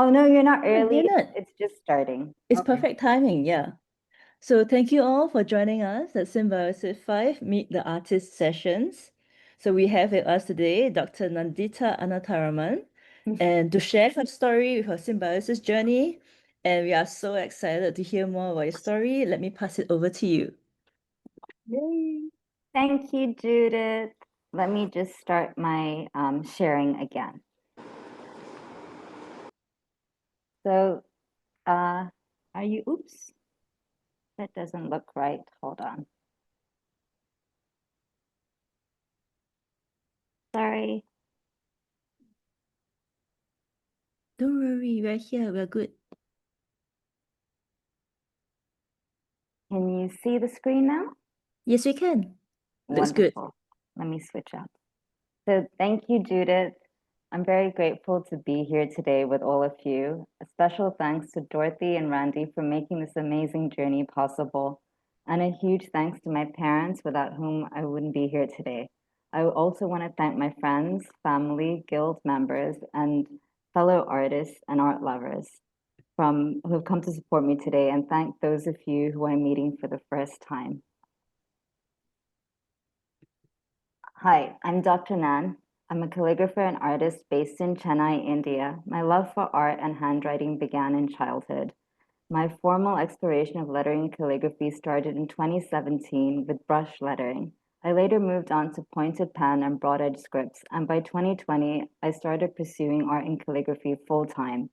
Oh no, you're not Oh, early. you're not. It's just starting. It's Okay. perfect timing, yeah. So thank you all for joining us at Symbiosis 5 Meet the Artist sessions. So we have with us today Dr. Nandita Anantharaman and to share her story with her symbiosis journey. And we are so excited to hear more about your story. Let me pass it over to you. Yay. Thank you, Judith. Let me just start my sharing again. So, are you, oops, that doesn't look right. Hold on. Sorry. Don't worry, we're here, we're good. Can you see the screen now? Yes, we can. Looks good. Wonderful. Let me switch up. So thank you, Judith. I'm very grateful to be here today with all of you. A special thanks to Dorothy and Randy for making this amazing journey possible. And a huge thanks to my parents, without whom I wouldn't be here today. I also want to thank my friends, family, guild members, and fellow artists and art lovers who have come to support me today, and thank those of you who I'm meeting for the first time. Hi, I'm Dr. Nan. I'm a calligrapher and artist based in Chennai, India. My love for art and handwriting began in childhood. My formal exploration of lettering and calligraphy started in 2017 with brush lettering. I later moved on to pointed pen and broad edge scripts, and by 2020, I started pursuing art and calligraphy full time.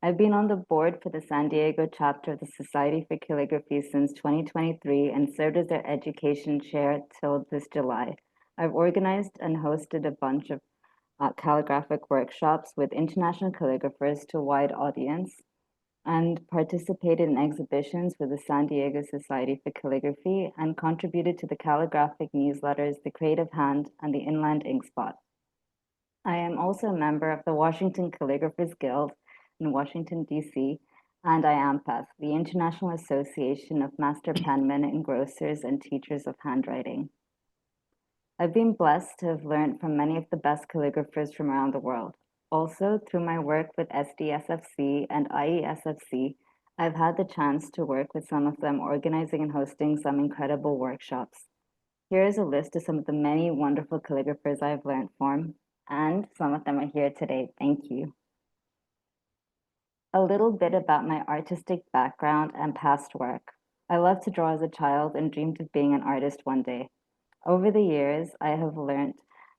I've been on the board for the San Diego chapter of the Society for Calligraphy since 2023 and served as their education chair till this July. I've organized and hosted a bunch of calligraphic workshops with international calligraphers to a wide audience and participated in exhibitions with the San Diego Society for Calligraphy and contributed to the calligraphic newsletters The Creative Hand and the Inland Ink Spot. I am also a member of the Washington Calligraphers Guild in Washington, D.C., and I AMPETH, the International Association of Master Penmen, Engrossers, and Teachers of Handwriting. I've been blessed to have learned from many of the best calligraphers from around the world. Also, through my work with SDSFC and IESFC, I've had the chance to work with some of them, organizing and hosting some incredible workshops. Here is a list of some of the many wonderful calligraphers I've learned from, and some of them are here today. Thank you. A little bit about my artistic background and past work. I loved to draw as a child and dreamed of being an artist one day. Over the years, I have learned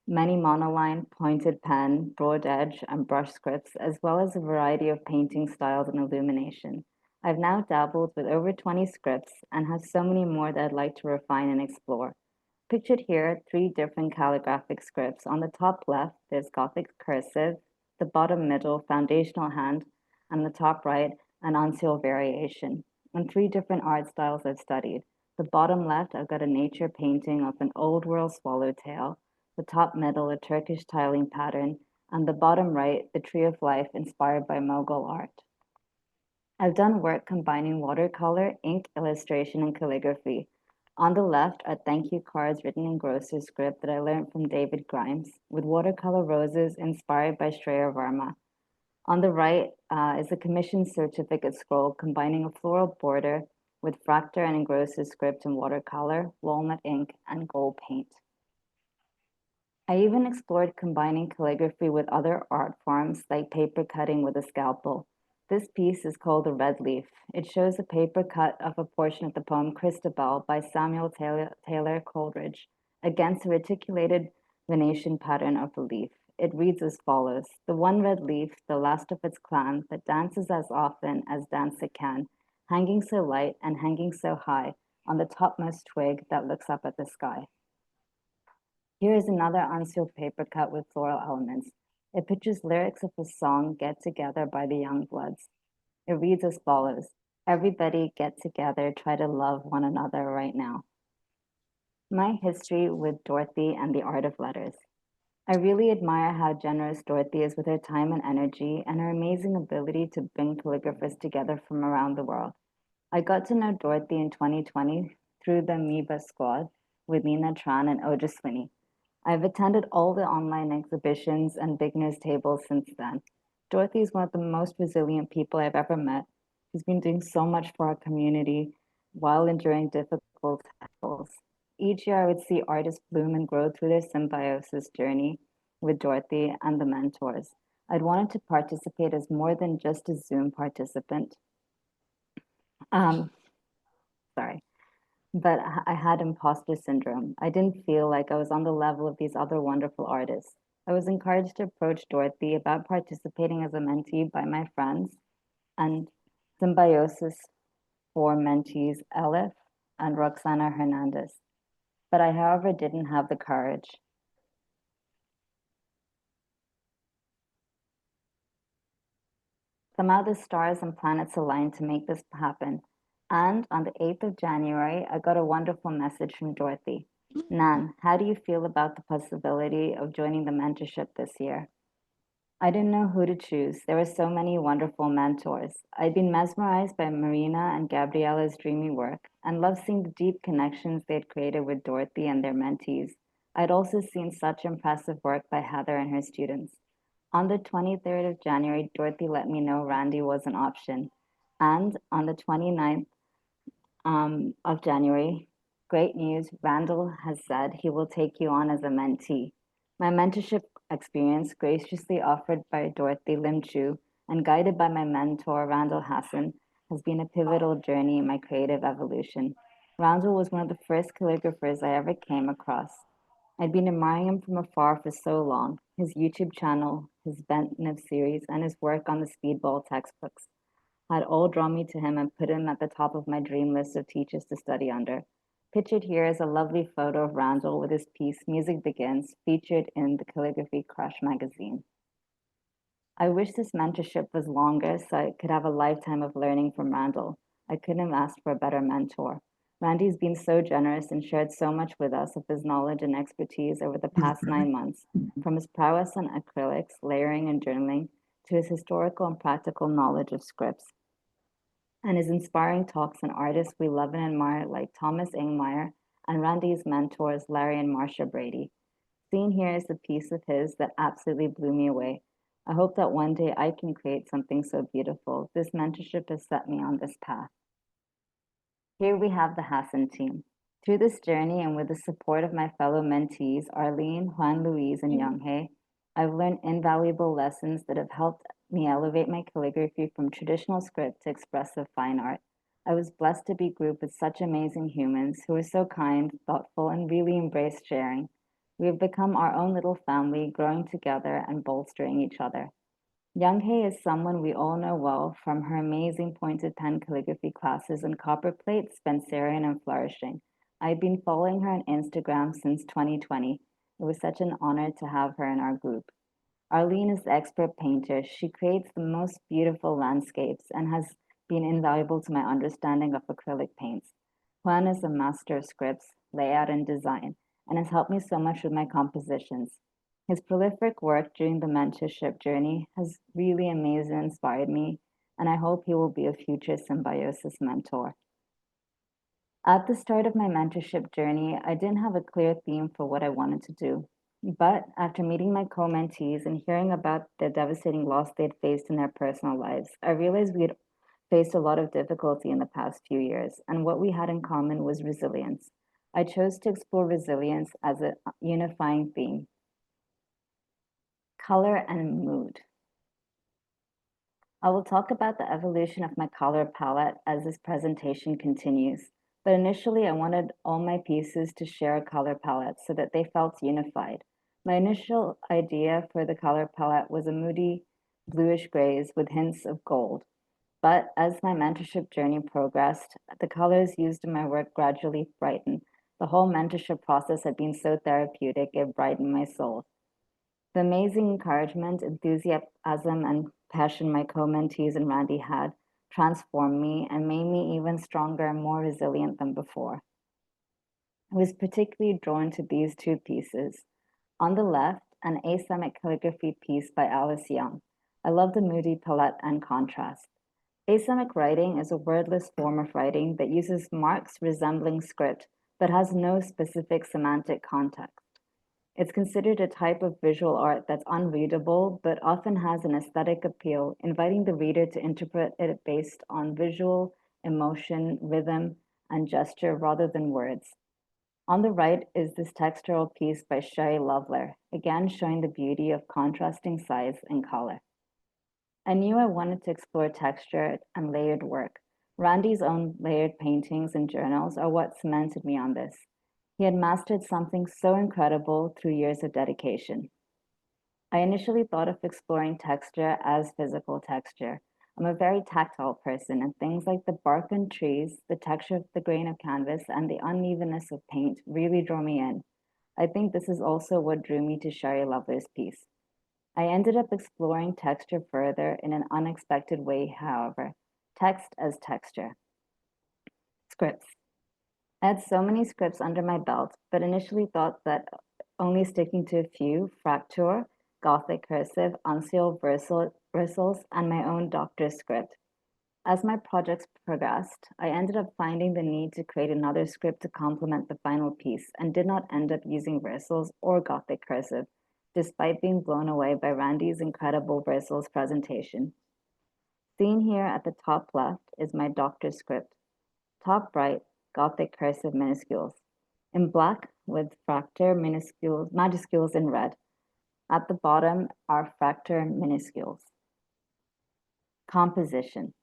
many monoline, pointed pen, broad edge, and brush scripts, as well as a variety of painting styles and illumination. I've now dabbled with over 20 scripts and have so many more that I'd like to refine and explore. Pictured here are three different calligraphic scripts. On the top left, there's Gothic cursive, the bottom middle, foundational hand, and the top right, an uncial variation, and three different art styles I've studied. The bottom left, I've got a nature painting of an old world swallowtail, the top middle, a Turkish tiling pattern, and the bottom right, the tree of life inspired by Mughal art. I've done work combining watercolor, ink, illustration, and calligraphy. On the left are thank you cards written in grocer script that I learned from David Grimes, with watercolor roses inspired by Shreya Varma. On the right is a commission certificate scroll combining a floral border with fractal and engrosser script in watercolor, walnut ink, and gold paint. I even explored combining calligraphy with other art forms like paper cutting with a scalpel. This piece is called The Red Leaf. It shows a paper cut of a portion of the poem Christabel by Samuel Taylor Coleridge against a reticulated Venetian pattern of the leaf. It reads as follows: the one red leaf, the last of its clan, that dances as often as dance it can, hanging so light and hanging so high on the topmost twig that looks up at the sky. Here is another unsealed paper cut with floral elements. It pictures lyrics of a song, Get Together by the Youngbloods. It reads as follows: everybody get together, try to love one another right now. My history with Dorothy and the art of letters. I really admire how generous Dorothy is with her time and energy and her amazing ability to bring calligraphers together from around the world. I got to know Dorothy in 2020 through the Amoeba Squad with Nina Tran and Ojaswini. I've attended all the online exhibitions and beginners tables since then. Dorothy is one of the most resilient people I've ever met. She's been doing so much for our community while enduring difficult tackles. Each year, I would see artists bloom and grow through their symbiosis journey with Dorothy and the mentors. I'd wanted to participate as more than just a Zoom participant. Um, sorry. But I had imposter syndrome. I didn't feel like I was on the level of these other wonderful artists. I was encouraged to approach Dorothy about participating as a mentee by my friends and Symbiosis for mentees Elif and Roxana Hernandez. But I, however, didn't have the courage. Somehow the stars and planets aligned to make this happen. And on the 8th of January, I got a wonderful message from Dorothy. Nan, how do you feel about the possibility of joining the mentorship this year? I didn't know who to choose. There were so many wonderful mentors. I'd been mesmerized by Marina and Gabriella's dreamy work and loved seeing the deep connections they'd created with Dorothy and their mentees. I'd also seen such impressive work by Heather and her students. On the 23rd of January, Dorothy let me know Randy was an option. And on the 29th of January, great news, Randall has said he will take you on as a mentee. My mentorship experience, graciously offered by Dorothy Lim Chu and guided by my mentor, Randall Hassan, has been a pivotal journey in my creative evolution. Randall was one of the first calligraphers I ever came across. I'd been admiring him from afar for so long. His YouTube channel, his Bent Nib series, and his work on the speedball textbooks had all drawn me to him and put him at the top of my dream list of teachers to study under. Pictured here is a lovely photo of Randall with his piece Music Begins, featured in the Calligraphy Crush magazine. I wish this mentorship was longer so I could have a lifetime of learning from Randall. I couldn't have asked for a better mentor. Randy's been so generous and shared so much with us of his knowledge and expertise over the past 9 months, from his prowess on acrylics, layering, and journaling, to his historical and practical knowledge of scripts and his inspiring talks on artists we love and admire like Thomas Ingmeyer and Randy's mentors, Larry and Marcia Brady. Seen here is a piece of his that absolutely blew me away. I hope that one day I can create something so beautiful. This mentorship has set me on this path. Here we have the Hassan team. Through this journey and with the support of my fellow mentees, Arlene, Juan Luis, and Younghae, I've learned invaluable lessons that have helped me elevate my calligraphy from traditional script to expressive fine art. I was blessed to be grouped with such amazing humans who are so kind, thoughtful, and really embrace sharing. We have become our own little family, growing together and bolstering each other. Younghae is someone we all know well from her amazing pointed pen calligraphy classes and copperplate, Spencerian, and flourishing. I've been following her on Instagram since 2020. It was such an honor to have her in our group. Arlene is the expert painter. She creates the most beautiful landscapes and has been invaluable to my understanding of acrylic paints. Juan is a master of scripts, layout, and design, and has helped me so much with my compositions. His prolific work during the mentorship journey has really amazed and inspired me, and I hope he will be a future Symbiosis mentor. At the start of my mentorship journey, I didn't have a clear theme for what I wanted to do. But after meeting my co mentees and hearing about the devastating loss they'd faced in their personal lives, I realized we had faced a lot of difficulty in the past few years, and what we had in common was resilience. I chose to explore resilience as a unifying theme, color and mood. I will talk about the evolution of my color palette as this presentation continues. But initially, I wanted all my pieces to share a color palette so that they felt unified. My initial idea for the color palette was a moody bluish grays with hints of gold. But as my mentorship journey progressed, the colors used in my work gradually brightened. The whole mentorship process had been so therapeutic, it brightened my soul. The amazing encouragement, enthusiasm, and passion my co-mentees and Randy had transformed me and made me even stronger and more resilient than before. I was particularly drawn to these two pieces. On the left, an asemic calligraphy piece by Alice Young. I love the moody palette and contrast. Asemic writing is a wordless form of writing that uses marks resembling script but has no specific semantic context. It's considered a type of visual art that's unreadable, but often has an aesthetic appeal, inviting the reader to interpret it based on visual, emotion, rhythm, and gesture rather than words. On the right is this textural piece by Sherry Lovelair, again showing the beauty of contrasting size and color. I knew I wanted to explore texture and layered work. Randy's own layered paintings and journals are what cemented me on this. He had mastered something so incredible through years of dedication. I initially thought of exploring texture as physical texture. I'm a very tactile person, and things like the bark on trees, the texture of the grain of canvas, and the unevenness of paint really draw me in. I think this is also what drew me to Sherry Lovelair's piece. I ended up exploring texture further in an unexpected way, however. Text as texture. Scripts. I had so many scripts under my belt, but initially thought that only sticking to a few, Fracture, Gothic Cursive, Unsealed Versos, and my own doctor's script. As my projects progressed, I ended up finding the need to create another script to complement the final piece and did not end up using Versos or Gothic Cursive, despite being blown away by Randy's incredible Versos presentation. Seen here at the top left is my doctor's script. Top right, Gothic cursive minuscules. In black with fracture majuscules in red. At the bottom are fracture minuscules. Composition.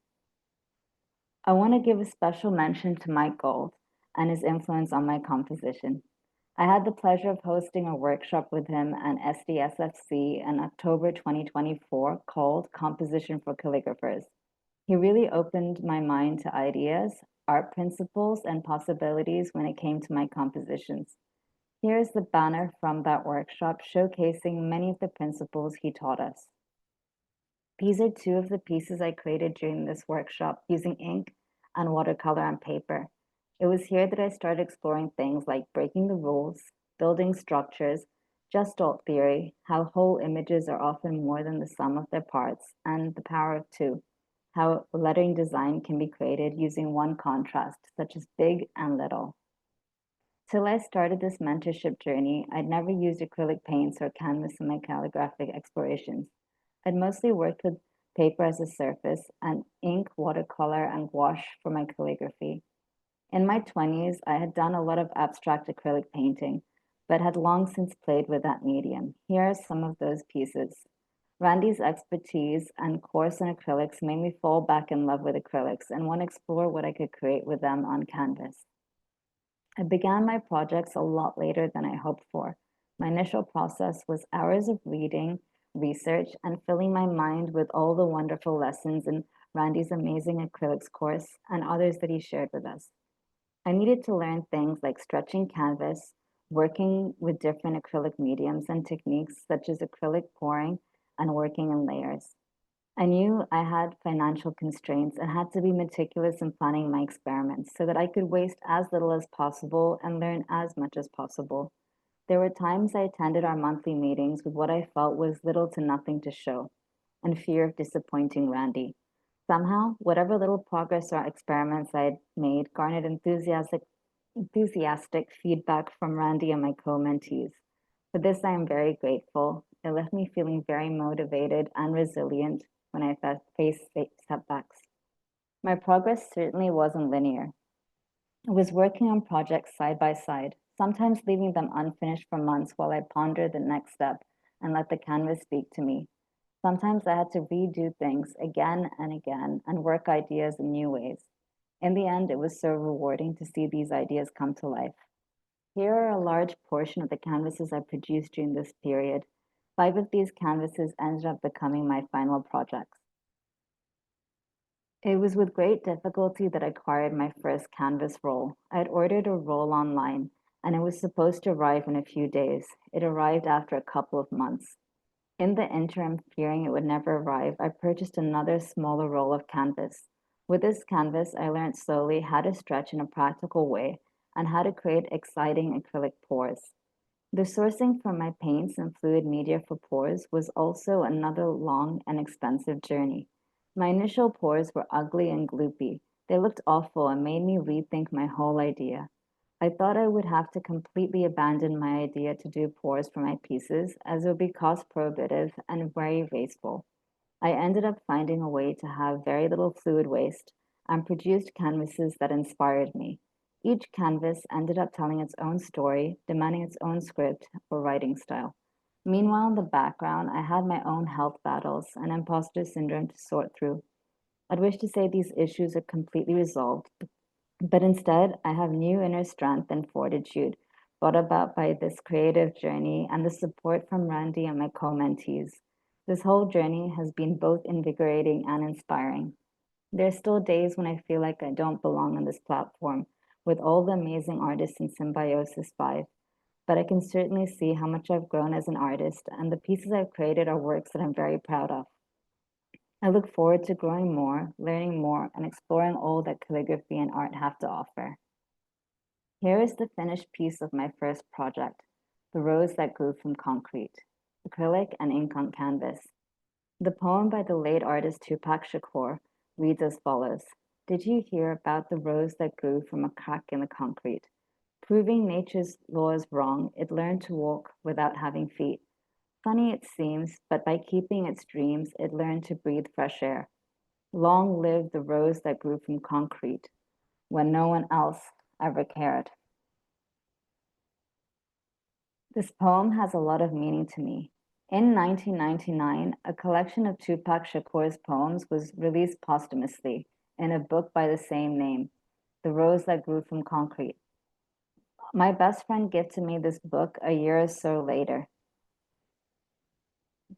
I want to give a special mention to Mike Gold and his influence on my composition. I had the pleasure of hosting a workshop with him and SDSFC in October 2024 called Composition for Calligraphers. He really opened my mind to ideas, art principles, and possibilities when it came to my compositions. Here is the banner from that workshop showcasing many of the principles he taught us. These are two of the pieces I created during this workshop using ink and watercolor on paper. It was here that I started exploring things like breaking the rules, building structures, Gestalt theory, how whole images are often more than the sum of their parts, and the power of two, how lettering design can be created using one contrast, such as big and little. Till I started this mentorship journey, I'd never used acrylic paints or canvas in my calligraphic explorations. I'd mostly worked with paper as a surface and ink, watercolor, and gouache for my calligraphy. In my 20s, I had done a lot of abstract acrylic painting, but had long since played with that medium. Here are some of those pieces. Randy's expertise and course in acrylics made me fall back in love with acrylics and want to explore what I could create with them on canvas. I began my projects a lot later than I hoped for. My initial process was hours of reading, research, and filling my mind with all the wonderful lessons in Randy's amazing acrylics course and others that he shared with us. I needed to learn things like stretching canvas, working with different acrylic mediums and techniques such as acrylic pouring and working in layers. I knew I had financial constraints and had to be meticulous in planning my experiments so that I could waste as little as possible and learn as much as possible. There were times I attended our monthly meetings with what I felt was little to nothing to show, and fear of disappointing Randy. Somehow, whatever little progress or experiments I had made garnered enthusiastic feedback from Randy and my co-mentees. For this, I am very grateful. It left me feeling very motivated and resilient when I faced setbacks. My progress certainly wasn't linear. I was working on projects side by side, sometimes leaving them unfinished for months while I pondered the next step and let the canvas speak to me. Sometimes I had to redo things again and again and work ideas in new ways. In the end, it was so rewarding to see these ideas come to life. Here are a large portion of the canvases I produced during this period. 5 of these canvases ended up becoming my final projects. It was with great difficulty that I acquired my first canvas roll. I had ordered a roll online, and it was supposed to arrive in a few days. It arrived after a couple of months. In the interim, fearing it would never arrive, I purchased another smaller roll of canvas. With this canvas, I learned slowly how to stretch in a practical way and how to create exciting acrylic pours. The sourcing for my paints and fluid media for pours was also another long and expensive journey. My initial pours were ugly and gloopy. They looked awful and made me rethink my whole idea. I thought I would have to completely abandon my idea to do pours for my pieces, as it would be cost prohibitive and very wasteful. I ended up finding a way to have very little fluid waste and produced canvases that inspired me. Each canvas ended up telling its own story, demanding its own script or writing style. Meanwhile, in the background, I had my own health battles and imposter syndrome to sort through. I'd wish to say these issues are completely resolved, but instead, I have new inner strength and fortitude brought about by this creative journey and the support from Randy and my co mentees. This whole journey has been both invigorating and inspiring. There are still days when I feel like I don't belong on this platform with all the amazing artists in Symbiosis 5, but I can certainly see how much I've grown as an artist, and the pieces I've created are works that I'm very proud of. I look forward to growing more, learning more, and exploring all that calligraphy and art have to offer. Here is the finished piece of my first project, The Rose That Grew from Concrete, acrylic and ink on canvas. The poem by the late artist Tupac Shakur reads as follows. Did you hear about the rose that grew from a crack in the concrete? Proving nature's laws wrong, it learned to walk without having feet. Funny it seems, but by keeping its dreams, it learned to breathe fresh air. Long live the rose that grew from concrete when no one else ever cared. This poem has a lot of meaning to me. In 1999, a collection of Tupac Shakur's poems was released posthumously in a book by the same name, The Rose That Grew from Concrete. My best friend gifted me this book a year or so later.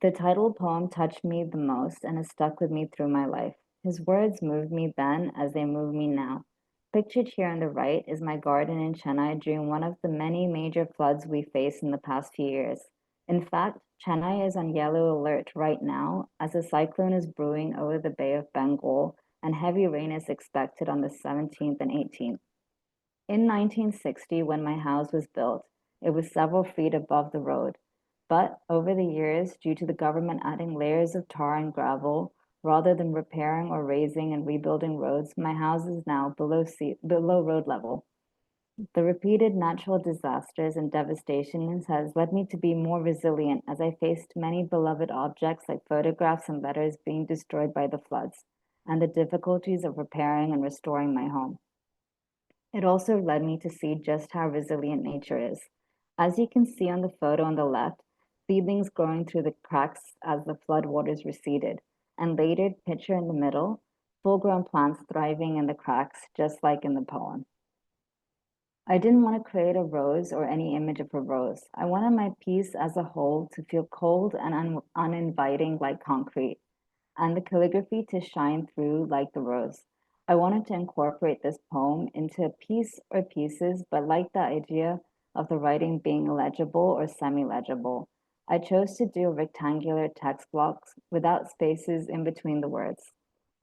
The title poem touched me the most and has stuck with me through my life. His words moved me then as they move me now. Pictured here on the right is my garden in Chennai during one of the many major floods we faced in the past few years. In fact, Chennai is on yellow alert right now as a cyclone is brewing over the Bay of Bengal and heavy rain is expected on the 17th and 18th. In 1960, when my house was built, it was several feet above the road. But over the years, due to the government adding layers of tar and gravel, rather than repairing or raising and rebuilding roads, my house is now below road level. The repeated natural disasters and devastations has led me to be more resilient as I faced many beloved objects like photographs and letters being destroyed by the floods, and the difficulties of repairing and restoring my home. It also led me to see just how resilient nature is. As you can see on the photo on the left, seedlings growing through the cracks as the floodwaters receded, and later, picture in the middle, full-grown plants thriving in the cracks, just like in the poem. I didn't want to create a rose or any image of a rose. I wanted my piece as a whole to feel cold and uninviting like concrete, and the calligraphy to shine through like the rose. I wanted to incorporate this poem into a piece or pieces, but like the idea of the writing being legible or semi-legible. I chose to do rectangular text blocks without spaces in between the words.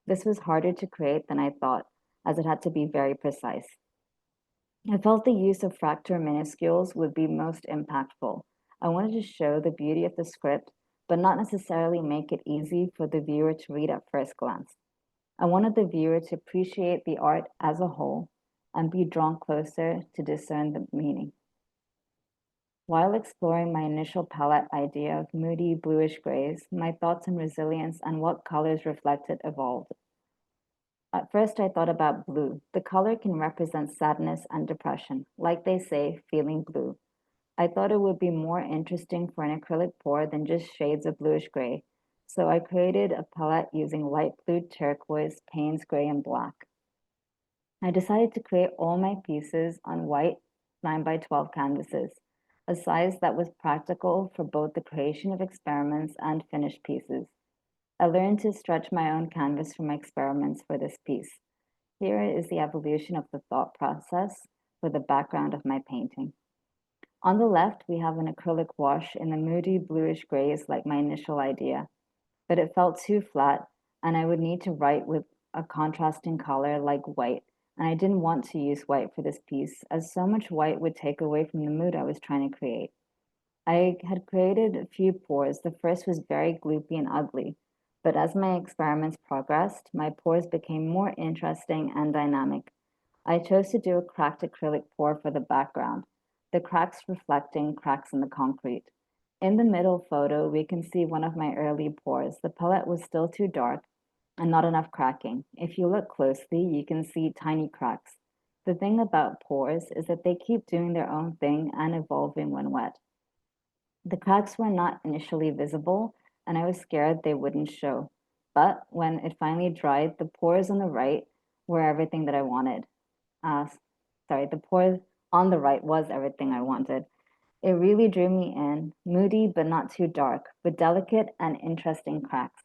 This was harder to create than I thought, as it had to be very precise. I felt the use of fractal minuscules would be most impactful. I wanted to show the beauty of the script, but not necessarily make it easy for the viewer to read at first glance. I wanted the viewer to appreciate the art as a whole and be drawn closer to discern the meaning. While exploring my initial palette idea of moody bluish grays, my thoughts on resilience and what colors reflected evolved. At first, I thought about blue. The color can represent sadness and depression, like they say, feeling blue. I thought it would be more interesting for an acrylic pour than just shades of bluish gray, so I created a palette using light blue, turquoise, Payne's gray, and black. I decided to create all my pieces on white 9 by 12 canvases, a size that was practical for both the creation of experiments and finished pieces. I learned to stretch my own canvas for my experiments for this piece. Here is the evolution of the thought process for the background of my painting. On the left, we have an acrylic wash in the moody bluish grays like my initial idea, but it felt too flat and I would need to write with a contrasting color like white, and I didn't want to use white for this piece as so much white would take away from the mood I was trying to create. I had created a few pours. The first was very gloopy and ugly, but as my experiments progressed, my pours became more interesting and dynamic. I chose to do a cracked acrylic pour for the background, the cracks reflecting cracks in the concrete. In the middle photo, we can see one of my early pours. The palette was still too dark and not enough cracking. If you look closely, you can see tiny cracks. The thing about pours is that they keep doing their own thing and evolving when wet. The cracks were not initially visible, and I was scared they wouldn't show. But when it finally dried, the pores on the right were everything that I wanted. Uh, the pores on the right was everything I wanted. It really drew me in, moody but not too dark, with delicate and interesting cracks.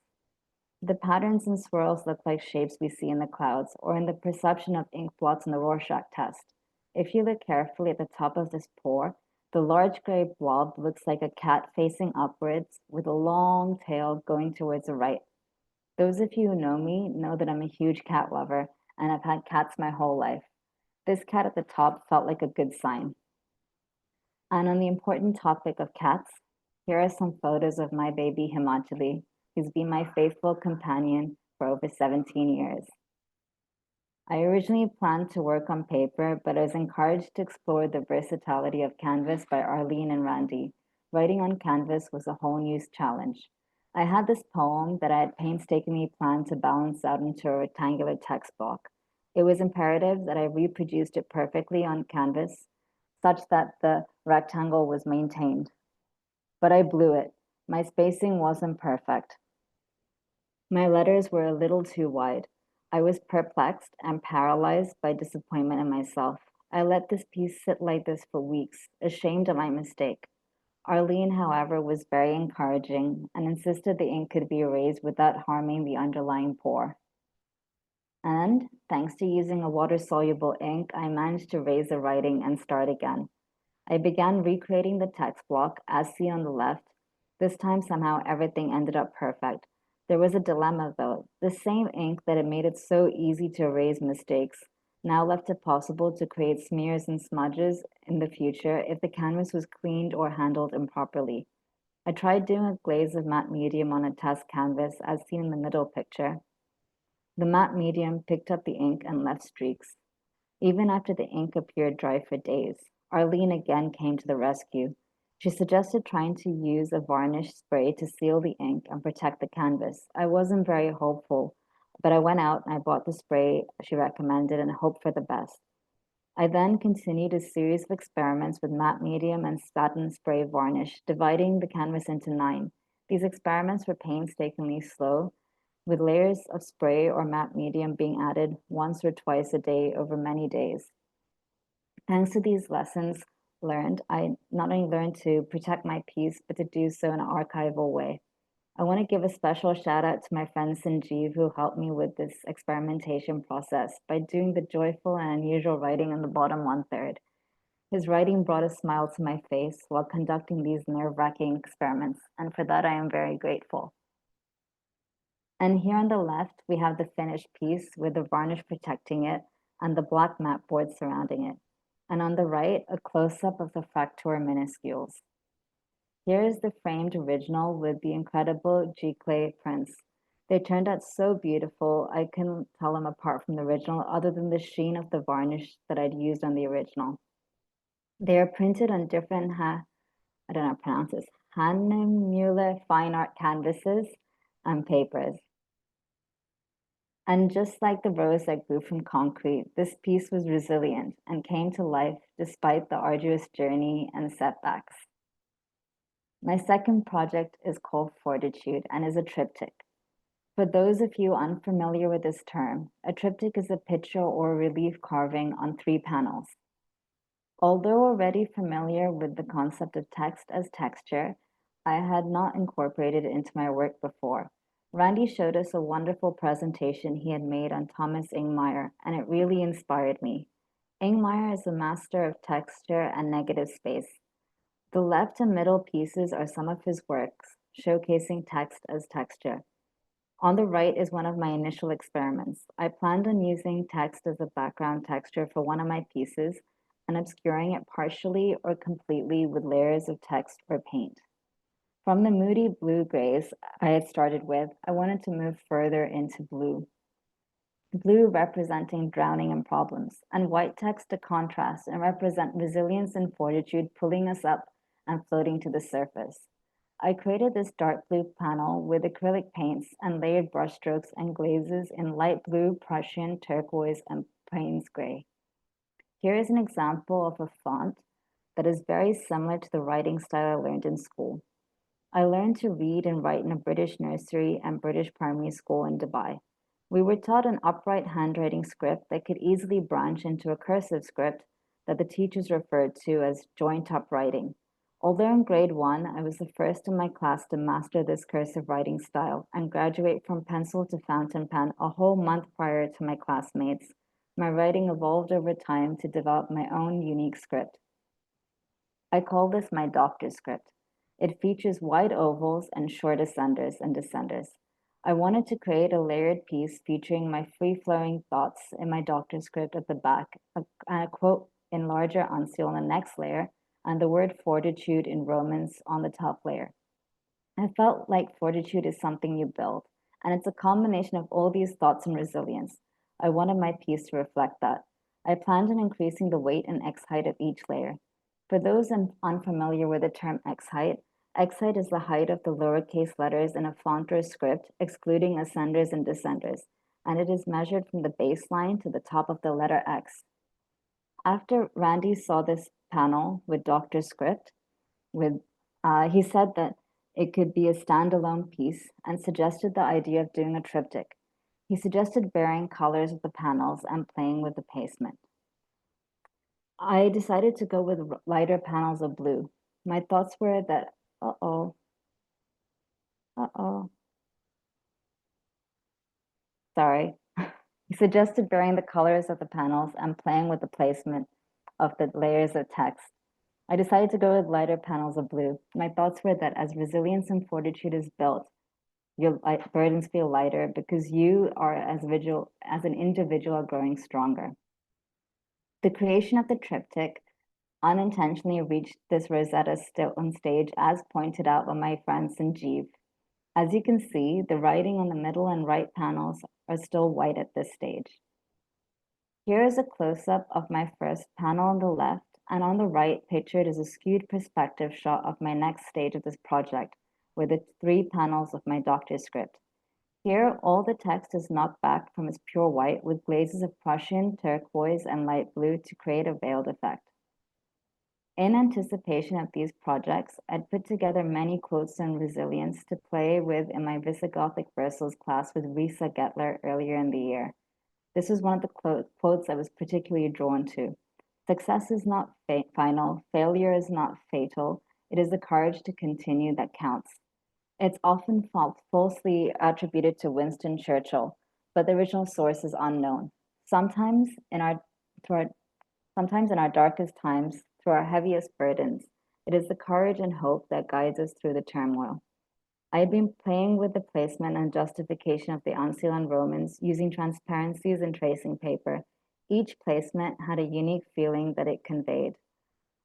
The patterns and swirls look like shapes we see in the clouds or in the perception of ink blots in the Rorschach test. If you look carefully at the top of this pour, the large gray blob looks like a cat facing upwards with a long tail going towards the right. Those of you who know me know that I'm a huge cat lover and I've had cats my whole life. This cat at the top felt like a good sign. And on the important topic of cats, here are some photos of my baby Himachali, who's been my faithful companion for over 17 years. I originally planned to work on paper, but I was encouraged to explore the versatility of canvas by Arlene and Randy. Writing on canvas was a whole new challenge. I had this poem that I had painstakingly planned to balance out into a rectangular text block. It was imperative that I reproduced it perfectly on canvas, such that the rectangle was maintained. But I blew it. My spacing wasn't perfect. My letters were a little too wide. I was perplexed and paralyzed by disappointment in myself. I let this piece sit like this for weeks, ashamed of my mistake. Arlene, however, was very encouraging and insisted the ink could be erased without harming the underlying pour. And, thanks to using a water-soluble ink, I managed to erase the writing and start again. I began recreating the text block as seen on the left. This time, somehow, everything ended up perfect. There was a dilemma, though. The same ink that had made it so easy to erase mistakes now left it possible to create smears and smudges in the future if the canvas was cleaned or handled improperly. I tried doing a glaze of matte medium on a test canvas, as seen in the middle picture. The matte medium picked up the ink and left streaks. Even after the ink appeared dry for days, Arlene again came to the rescue. She suggested trying to use a varnish spray to seal the ink and protect the canvas. I wasn't very hopeful, but I went out and I bought the spray she recommended and hoped for the best. I then continued a series of experiments with matte medium and satin spray varnish, dividing the canvas into 9. These experiments were painstakingly slow, with layers of spray or matte medium being added once or twice a day over many days. Thanks to these lessons learned, I not only learned to protect my piece, but to do so in an archival way. I want to give a special shout out to my friend Sanjeev, who helped me with this experimentation process by doing the joyful and unusual writing in the bottom one third. His writing brought a smile to my face while conducting these nerve-wracking experiments, and for that I am very grateful. And here on the left, we have the finished piece with the varnish protecting it and the black mat board surrounding it. And on the right, a close-up of the Fraktur minuscules. Here is the framed original with the incredible Giclée prints. They turned out so beautiful, I couldn't tell them apart from the original other than the sheen of the varnish that I'd used on the original. They are printed on different, I don't know how to pronounce this, Hahnemühle fine art canvases and papers. And just like the rose that grew from concrete, this piece was resilient and came to life despite the arduous journey and setbacks. My second project is called Fortitude and is a triptych. For those of you unfamiliar with this term, a triptych is a picture or relief carving on 3 panels. Although already familiar with the concept of text as texture, I had not incorporated it into my work before. Randy showed us a wonderful presentation he had made on Thomas Ingmeier, and it really inspired me. Ingmeier is a master of texture and negative space. The left and middle pieces are some of his works, showcasing text as texture. On the right is one of my initial experiments. I planned on using text as a background texture for one of my pieces and obscuring it partially or completely with layers of text or paint. From the moody blue grays I had started with, I wanted to move further into blue. blue representing drowning and problems, and white text to contrast and represent resilience and fortitude pulling us up and floating to the surface. I created this dark blue panel with acrylic paints and layered brushstrokes and glazes in light blue, Prussian, turquoise, and Payne's gray. Here is an example of a font that is very similar to the writing style I learned in school. I learned to read and write in a British nursery and British primary school in Dubai. We were taught an upright handwriting script that could easily branch into a cursive script that the teachers referred to as joint up writing. Although in grade 1, I was the first in my class to master this cursive writing style and graduate from pencil to fountain pen a whole month prior to my classmates, my writing evolved over time to develop my own unique script. I call this my doctor script. It features wide ovals and short ascenders and descenders. I wanted to create a layered piece featuring my free-flowing thoughts in my doctor script at the back, and a quote in larger uncial on the next layer, and the word fortitude in Romans on the top layer. I felt like fortitude is something you build, and it's a combination of all these thoughts and resilience. I wanted my piece to reflect that. I planned on increasing the weight and X height of each layer. For those unfamiliar with the term X height is the height of the lowercase letters in a font or script, excluding ascenders and descenders, and it is measured from the baseline to the top of the letter X. After Randy saw this panel with Dr. Script, he said that it could be a standalone piece and suggested the idea of doing a triptych. He suggested varying colors of the panels and playing with the placement. I decided to go with lighter panels of blue. My thoughts were that, uh-oh, uh-oh, sorry. He suggested varying the colors of the panels and playing with the placement of the layers of text. I decided to go with lighter panels of blue. My thoughts were that as resilience and fortitude is built, your burdens feel lighter because you are as an individual are growing stronger. The creation of the triptych unintentionally reached this Rosetta still on stage, as pointed out by my friend Sanjeev. As you can see, the writing on the middle and right panels are still white at this stage. Here is a close-up of my first panel on the left, and on the right pictured is a skewed perspective shot of my next stage of this project, with the 3 panels of my doctor's script. Here, all the text is knocked back from its pure white with glazes of Prussian, turquoise, and light blue to create a veiled effect. In anticipation of these projects, I'd put together many quotes on resilience to play with in my Visigothic verses class with Risa Getler earlier in the year. This was one of the quotes I was particularly drawn to. Success is not final, failure is not fatal, it is the courage to continue that counts. It's often falsely attributed to Winston Churchill, but the original source is unknown. Sometimes in our, sometimes in our darkest times, through our heaviest burdens, it is the courage and hope that guides us through the turmoil. I had been playing with the placement and justification of the uncial and Romans using transparencies and tracing paper. Each placement had a unique feeling that it conveyed.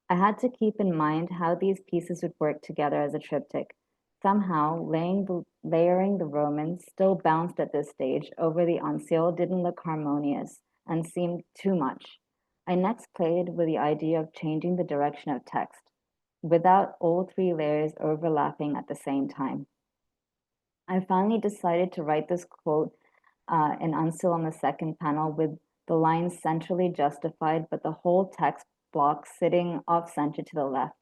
I had to keep in mind how these pieces would work together as a triptych. Somehow, layering the Romans, still bounced at this stage, over the uncial didn't look harmonious and seemed too much. I next played with the idea of changing the direction of text, without all 3 layers overlapping at the same time. I finally decided to write this quote in uncial on the second panel with the lines centrally justified, but the whole text block sitting off center to the left.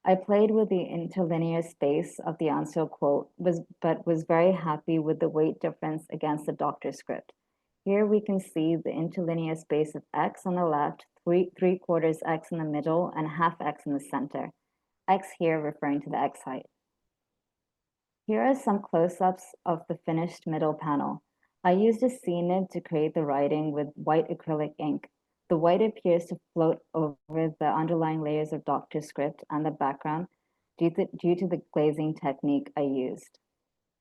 I played with the interlinear space of the uncial quote, but was very happy with the weight difference against the doctor script. Here we can see the interlinear space of X on the left, 3/4 X in the middle, and half X in the center. X here referring to the X height. Here are some close-ups of the finished middle panel. I used a C-nib to create the writing with white acrylic ink. The white appears to float over the underlying layers of doctor script and the background due to the glazing technique I used.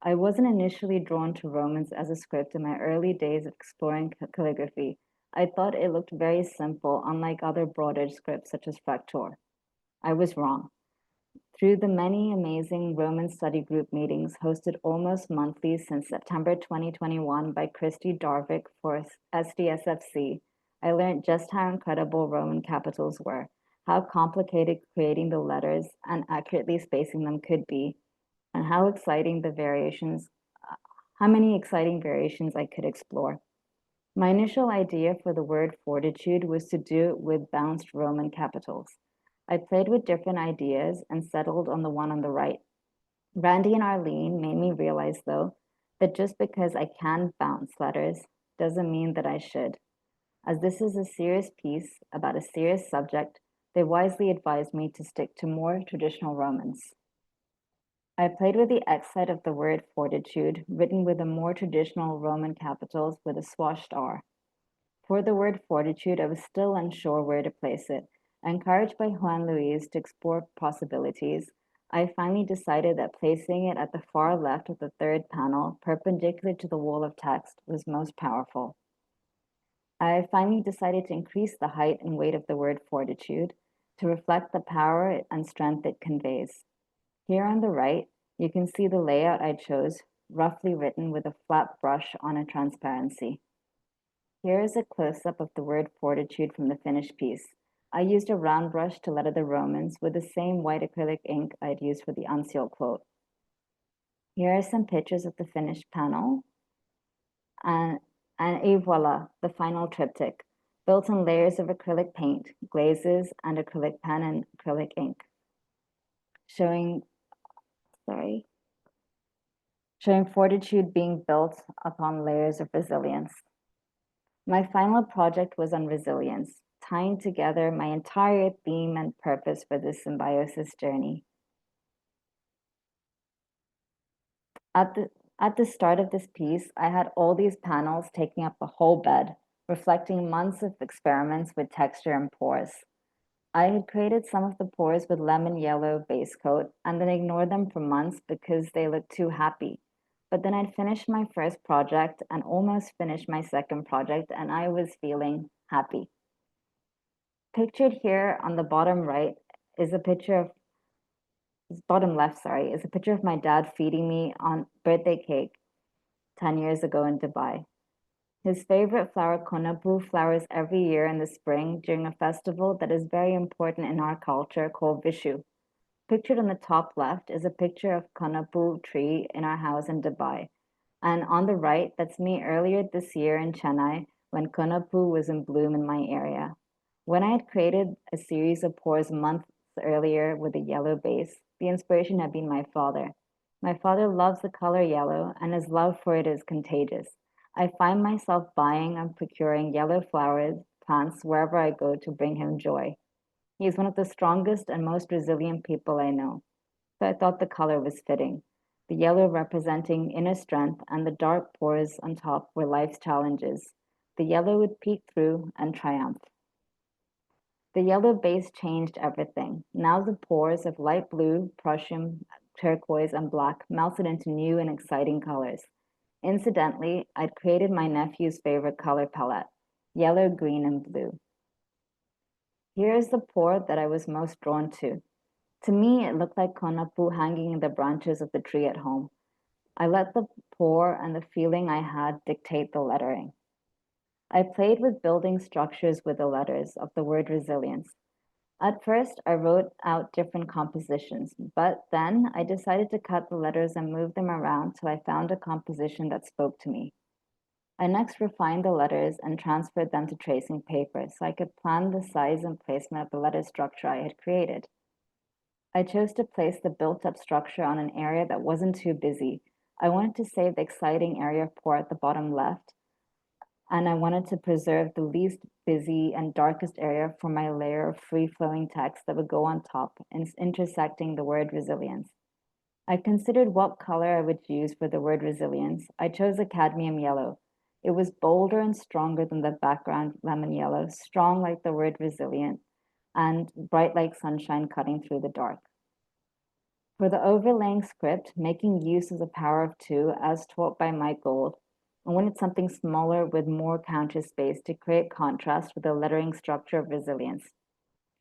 I wasn't initially drawn to Romans as a script in my early days of exploring calligraphy. I thought it looked very simple, unlike other broader scripts such as Fraktur. I was wrong. Through the many amazing Roman study group meetings hosted almost monthly since September 2021 by Christy Darvik for SDSFC, I learned just how incredible Roman capitals were, how complicated creating the letters and accurately spacing them could be, and how many exciting variations I could explore. My initial idea for the word fortitude was to do it with bounced Roman capitals. I played with different ideas and settled on the one on the right. Randy and Arlene made me realize, though, that just because I can bounce letters doesn't mean that I should. As this is a serious piece about a serious subject, they wisely advised me to stick to more traditional Romans. I played with the X side of the word fortitude, written with the more traditional Roman capitals with a swashed R. For the word fortitude, I was still unsure where to place it. Encouraged by Juan Luis to explore possibilities, I finally decided that placing it at the far left of the third panel, perpendicular to the wall of text, was most powerful. I finally decided to increase the height and weight of the word fortitude to reflect the power and strength it conveys. Here on the right, you can see the layout I chose, roughly written with a flat brush on a transparency. Here is a close-up of the word fortitude from the finished piece. I used a round brush to letter the Romans with the same white acrylic ink I'd used for the unsealed quote. Here are some pictures of the finished panel, and et voila, the final triptych, built on layers of acrylic paint, glazes, and acrylic pen and acrylic ink, showing fortitude being built upon layers of resilience. My final project was on resilience, tying together my entire theme and purpose for this symbiosis journey. At the start of this piece, I had all these panels taking up the whole bed, reflecting months of experiments with texture and pores. I had created some of the pores with lemon yellow base coat and then ignored them for months because they looked too happy. But then I'd finished my first project and almost finished my second project, and I was feeling happy. Pictured here on the bottom right is a picture of bottom left, sorry, is a picture of my dad feeding me on birthday cake 10 years ago in Dubai. His favorite flower, konopu, flowers every year in the spring during a festival that is very important in our culture called Vishu. Pictured on the top left is a picture of konopu tree in our house in Dubai. And on the right, that's me earlier this year in Chennai when konopu was in bloom in my area. When I had created a series of pours months earlier with a yellow base, the inspiration had been my father. My father loves the color yellow, and his love for it is contagious. I find myself buying and procuring yellow flowers, plants wherever I go to bring him joy. He is one of the strongest and most resilient people I know. So I thought the color was fitting. The yellow representing inner strength, and the dark pores on top were life's challenges. The yellow would peek through and triumph. The yellow base changed everything. Now the pores of light blue, Prussian, turquoise, and black melted into new and exciting colors. Incidentally, I'd created my nephew's favorite color palette, yellow, green, and blue. Here is the pore that I was most drawn to. To me, it looked like konapu hanging in the branches of the tree at home. I let the pore and the feeling I had dictate the lettering. I played with building structures with the letters of the word resilience. At first, I wrote out different compositions, but then I decided to cut the letters and move them around till I found a composition that spoke to me. I next refined the letters and transferred them to tracing paper so I could plan the size and placement of the letter structure I had created. I chose to place the built-up structure on an area that wasn't too busy. I wanted to save the exciting area of pore at the bottom left, and I wanted to preserve the least busy and darkest area for my layer of free-flowing text that would go on top, intersecting the word resilience. I considered what color I would use for the word resilience. I chose a cadmium yellow. It was bolder and stronger than the background lemon yellow, strong like the word resilient, and bright like sunshine cutting through the dark. For the overlaying script, making use of the power of two, as taught by Mike Gold, I wanted something smaller with more counter space to create contrast with the lettering structure of resilience.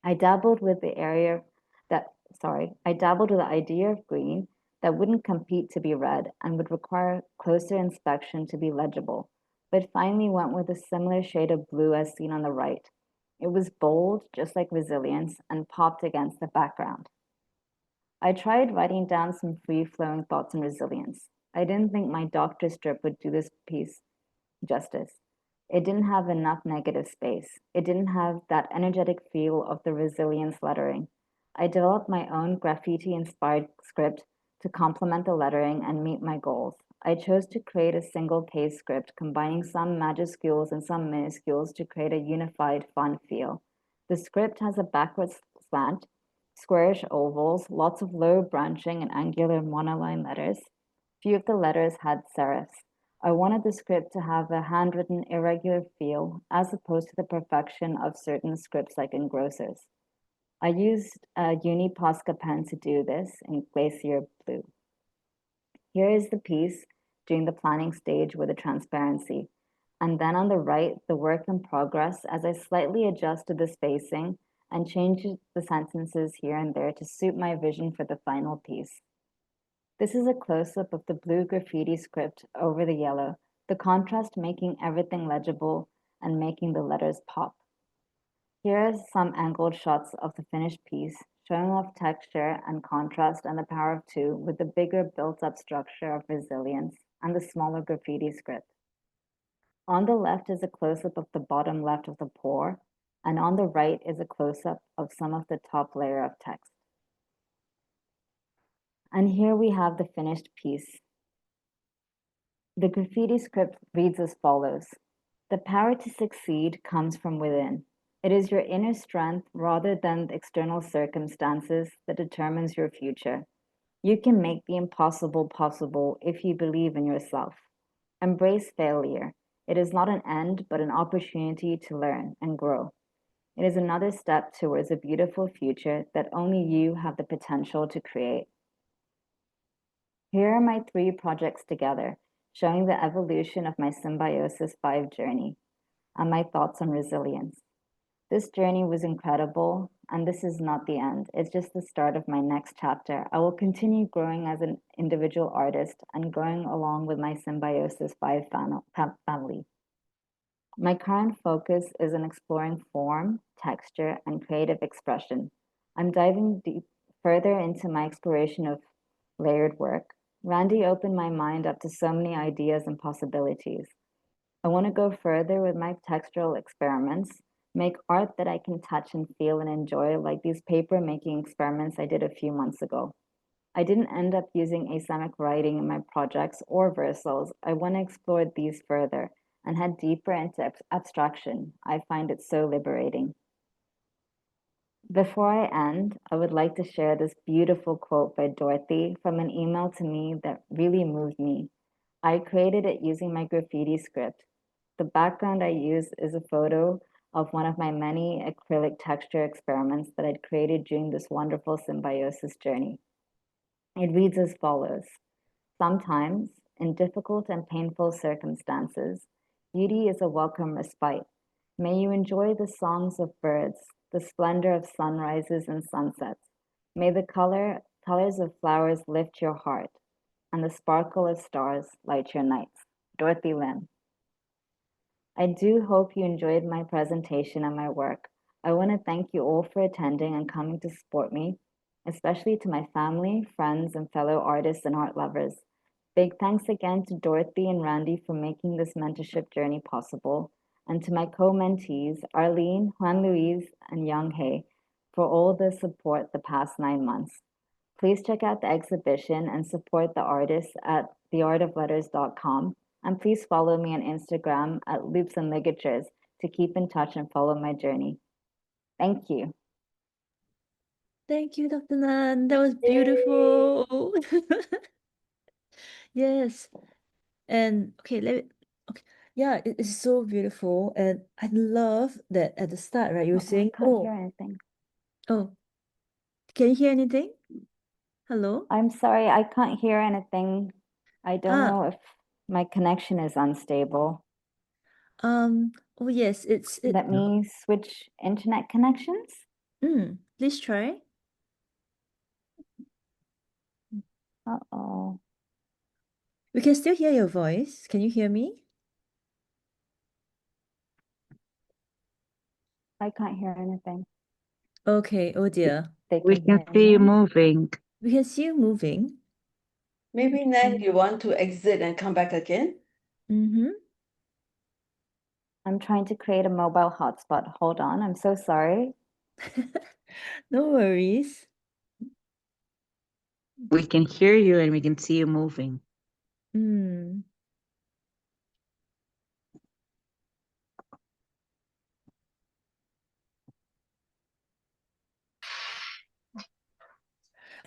I dabbled with the area that I dabbled with the idea of green that wouldn't compete to be red and would require closer inspection to be legible, but finally went with a similar shade of blue as seen on the right. It was bold, just like resilience, and popped against the background. I tried writing down some free-flowing thoughts on resilience. I didn't think my doctor strip would do this piece justice. It didn't have enough negative space. It didn't have that energetic feel of the resilience lettering. I developed my own graffiti inspired script to complement the lettering and meet my goals. I chose to create a single page script combining some majuscules and some minuscules to create a unified, fun feel. The script has a backward slant, squarish ovals, lots of low branching and angular monoline letters. Few of the letters had serifs. I wanted the script to have a handwritten, irregular feel, as opposed to the perfection of certain scripts like engrossers. I used a Uni Posca pen to do this in Glacier Blue. Here is the piece during the planning stage with the transparency. And then on the right, the work in progress as I slightly adjusted the spacing and changed the sentences here and there to suit my vision for the final piece. This is a close-up of the blue graffiti script over the yellow, the contrast making everything legible and making the letters pop. Here are some angled shots of the finished piece, showing off texture and contrast and the power of two with the bigger built-up structure of resilience and the smaller graffiti script. On the left is a close-up of the bottom left of the pour, and on the right is a close-up of some of the top layer of text. And here we have the finished piece. The graffiti script reads as follows. The power to succeed comes from within. It is your inner strength rather than the external circumstances that determines your future. You can make the impossible possible if you believe in yourself. Embrace failure. It is not an end, but an opportunity to learn and grow. It is another step towards a beautiful future that only you have the potential to create. Here are my 3 projects together, showing the evolution of my Symbiosis 5 journey and my thoughts on resilience. This journey was incredible, and this is not the end. It's just the start of my next chapter. I will continue growing as an individual artist and growing along with my Symbiosis 5 family. My current focus is on exploring form, texture, and creative expression. I'm diving deep further into my exploration of layered work. Randy opened my mind up to so many ideas and possibilities. I want to go further with my textural experiments, make art that I can touch and feel and enjoy, like these paper making experiments I did a few months ago. I didn't end up using asemic writing in my projects or versals. I want to explore these further and head deeper into abstraction. I find it so liberating. Before I end, I would like to share this beautiful quote by Dorothy from an email to me that really moved me. I created it using my graffiti script. The background I use is a photo of one of my many acrylic texture experiments that I'd created during this wonderful symbiosis journey. It reads as follows. Sometimes, in difficult and painful circumstances, beauty is a welcome respite. May you enjoy the songs of birds, the splendor of sunrises and sunsets. May the colors of flowers lift your heart, and the sparkle of stars light your nights. Dorothy Lynn. I do hope you enjoyed my presentation and my work. I want to thank you all for attending and coming to support me, especially to my family, friends, and fellow artists and art lovers. Big thanks again to Dorothy and Randy for making this mentorship journey possible, and to my co-mentees, Arlene, Juan Luis, and Young Hei, for all the support the past 9 months. Please check out the exhibition and support the artists at theartofletters.com. And please follow me on Instagram at Loops and Ligatures to keep in touch and follow my journey. Thank you. Thank you, Dr. Nan. That was Yay. beautiful. Yes. And okay, okay. Yeah, it is so beautiful. And I love that at the start, right? You were Uh-oh, I saying, can't hear anything. oh, can you hear anything? Hello? I'm sorry, I can't hear anything. I don't Ah, know if my connection is unstable. oh yes, Let me switch internet connections. please try. Uh-oh. We can still hear your voice. Can you hear me? I can't hear anything. Okay, oh dear. They We can can hear see you me. moving. We can see you moving. Maybe Nan, you want to exit and come back again? Mm-hmm. I'm trying to create a mobile hotspot. Hold on. I'm so sorry. No worries. We can hear you and we can see you moving. Mm.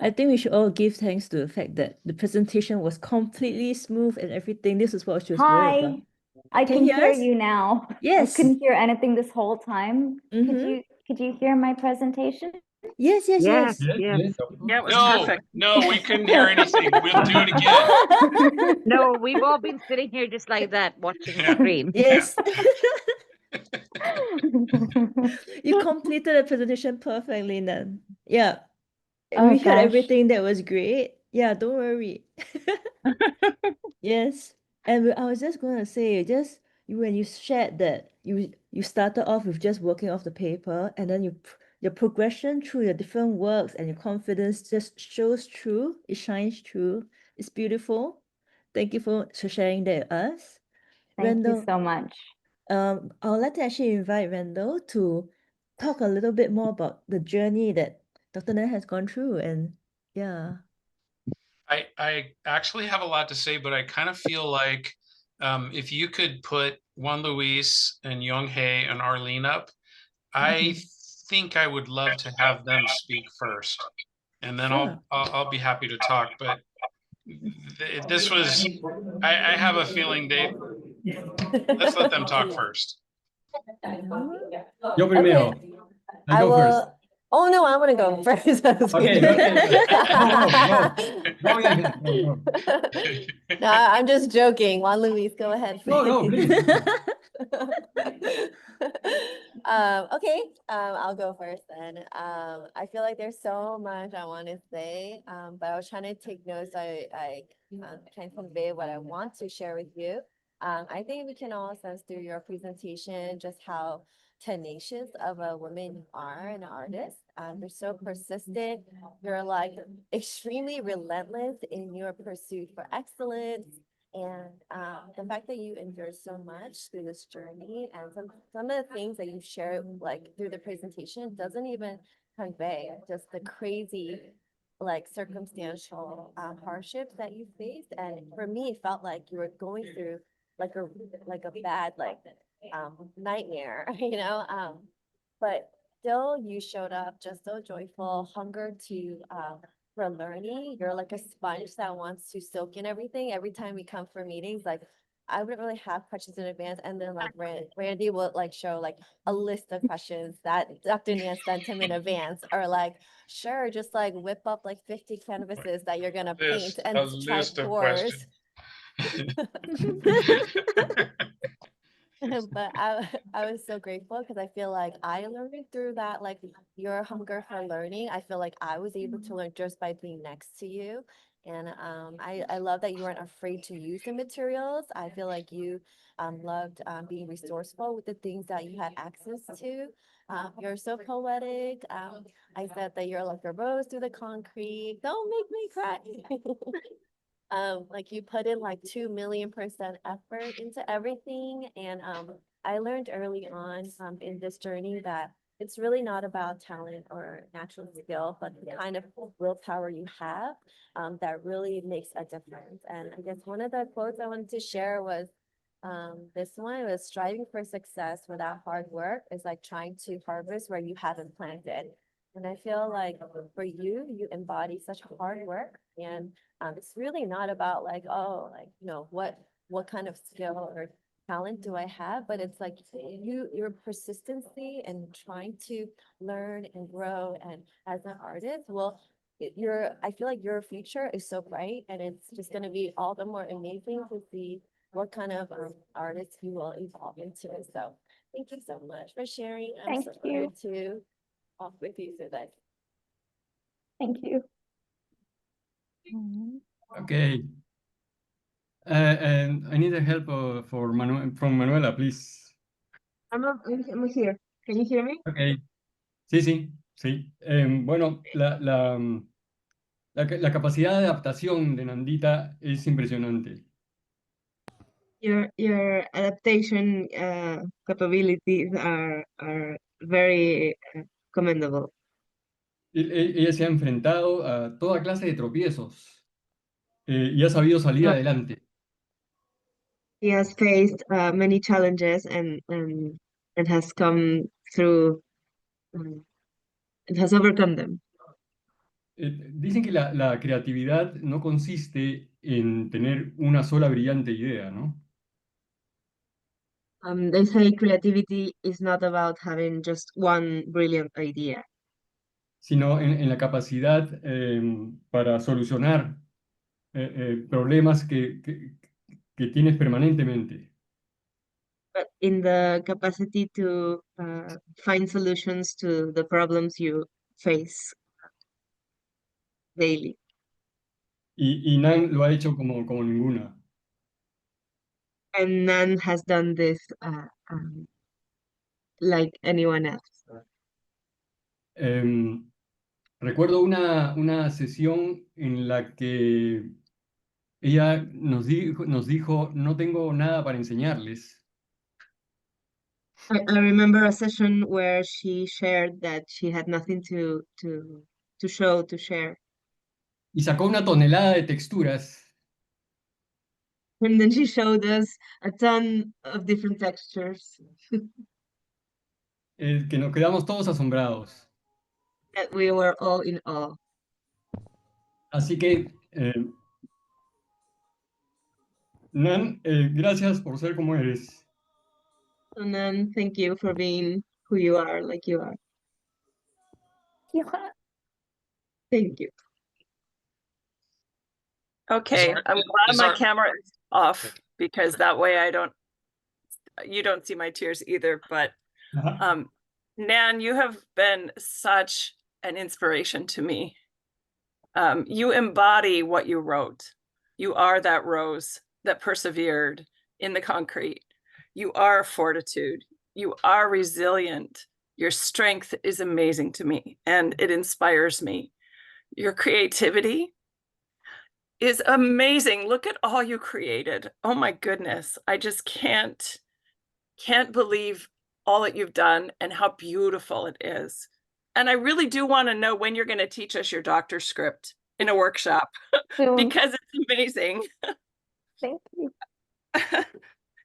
I think we should all give thanks to the fact that the presentation was completely smooth and everything. This is what she was worried about. Hi. I Can can you hear hear us? you now. I Yes. couldn't hear anything this whole time. Mm-hmm. Could you hear my presentation? Yes, yes, Yes, yes. yes. Yeah, it was No, perfect. no, we couldn't hear anything. We'll do it again. No, we've all been sitting here just like that, watching the Yeah. screen. Yes. You completed the presentation perfectly, Nan. Yeah. Oh We heard gosh. everything. That was great. Yeah, don't worry. Yes. And I was just going to say, just when you shared that you started off with just working off the paper, and then your progression through your different works and your confidence just shows through. It shines through. It's beautiful. Thank you for sharing that with us. Thank you Randall, so much. I would like to actually invite Randall to talk a little bit more about the journey that Dr. Nan has gone through. And yeah. I actually have a lot to say, but I kind of feel like if you could put Juan Luis and Young Hae and Arlene up, I think I would love to have them speak first, and then Sure. I'll be happy to talk. But this was I have a feeling let's let them talk first. Yo primero. Okay. I go first. Oh no, I want to go first. Okay, okay. Go ahead. Go. No, I'm just joking. Juan Luis, go ahead. No, please. Okay, I'll go first then. I feel like there's so much I want to say, but I was trying to take notes. I can convey what I want to share with you. I think we can all sense through your presentation just how tenacious of a woman you are, an artist. You're so persistent. You're like extremely relentless in your pursuit for excellence. And the fact that you endured so much through this journey and some of the things that you shared like through the presentation doesn't even convey just the crazy like circumstantial hardships that you faced. And for me, it felt like you were going through like a bad nightmare, but still you showed up just so joyful, hunger to for learning. You're like a sponge that wants to soak in everything. Every time we come for meetings, like I wouldn't really have questions in advance, and then like Randy would like show like a list of questions that Dr. Nian sent him in advance, or like sure, just like whip up like 50 canvases that you're gonna paint and A try list of pours. questions. But I was so grateful because I feel like I learned through that, like your hunger for learning. I feel like I was able to learn just by being next to you. And I love that you weren't afraid to use the materials. I feel like you loved being resourceful with the things that you had access to. You're so poetic. I said that you're like a rose through the concrete. Don't make me cry. Like you put in like 2,000,000% effort into everything. And I learned early on in this journey that it's really not about talent or natural skill, but the kind of willpower you have that really makes a difference. And I guess one of the quotes I wanted to share was this one was striving for success without hard work is like trying to harvest where you haven't planted. And I feel like for you, you embody such hard work, and it's really not about like, oh, like, what kind of skill or talent do I have? But it's like your persistency and trying to learn and grow. And as an artist, well, I feel like your future is so bright, and it's just going to be all the more amazing to see what kind of artist you will evolve into. So thank you so much for sharing. I'm Thank so you. honored to talk with you today. Thank you. Mhm. Okay. And I need the help from Manuela, please. I'm here. Can you hear me? Okay. Sí. Bueno, la capacidad de adaptación de Nandita es impresionante. Your adaptation capabilities are very commendable. Ella se ha enfrentado a toda clase de tropiezos y ha sabido salir But adelante. he has faced many challenges and has come through and has overcome them. Dicen que la creatividad no consiste en tener una sola brillante idea, ¿no? They say creativity is not about having just one brilliant idea, Sino en la capacidad para solucionar problemas que tienes permanentemente. but in the capacity to find solutions to the problems you face daily. Y Nan lo ha hecho como ninguna. And none has done this like anyone else. Recuerdo una sesión en la que ella nos dijo, no tengo nada para enseñarles. I remember a session where she shared that she had nothing to show, to share. Y sacó una tonelada de texturas And then she showed us a ton of different textures que nos quedamos todos asombrados. that we were all in awe. Así que, Nan, gracias por ser como eres. So Nan, thank you for being who you are, like you are. Thank you. Okay, I'm glad my camera is off because that way you don't see my tears either. But Nan, you have been such an inspiration to me. You embody what you wrote. You are that rose that persevered in the concrete. You are fortitude. You are resilient. Your strength is amazing to me and it inspires me. Your creativity is amazing. Look at all you created. Oh my goodness. I just can't believe all that you've done and how beautiful it is. And I really do want to know when you're going to teach us your doctor script in a workshop because it's amazing. Thank you.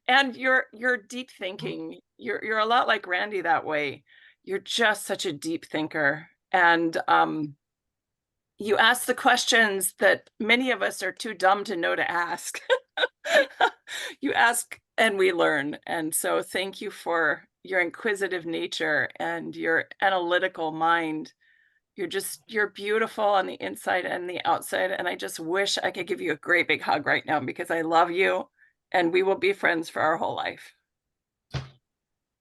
And your deep thinking, you're a lot like Randy that way. You're just such a deep thinker. And you ask the questions that many of us are too dumb to know to ask. You ask and we learn. And so thank you for your inquisitive nature and your analytical mind. You're beautiful on the inside and the outside. And I just wish I could give you a great big hug right now because I love you and we will be friends for our whole life. Thank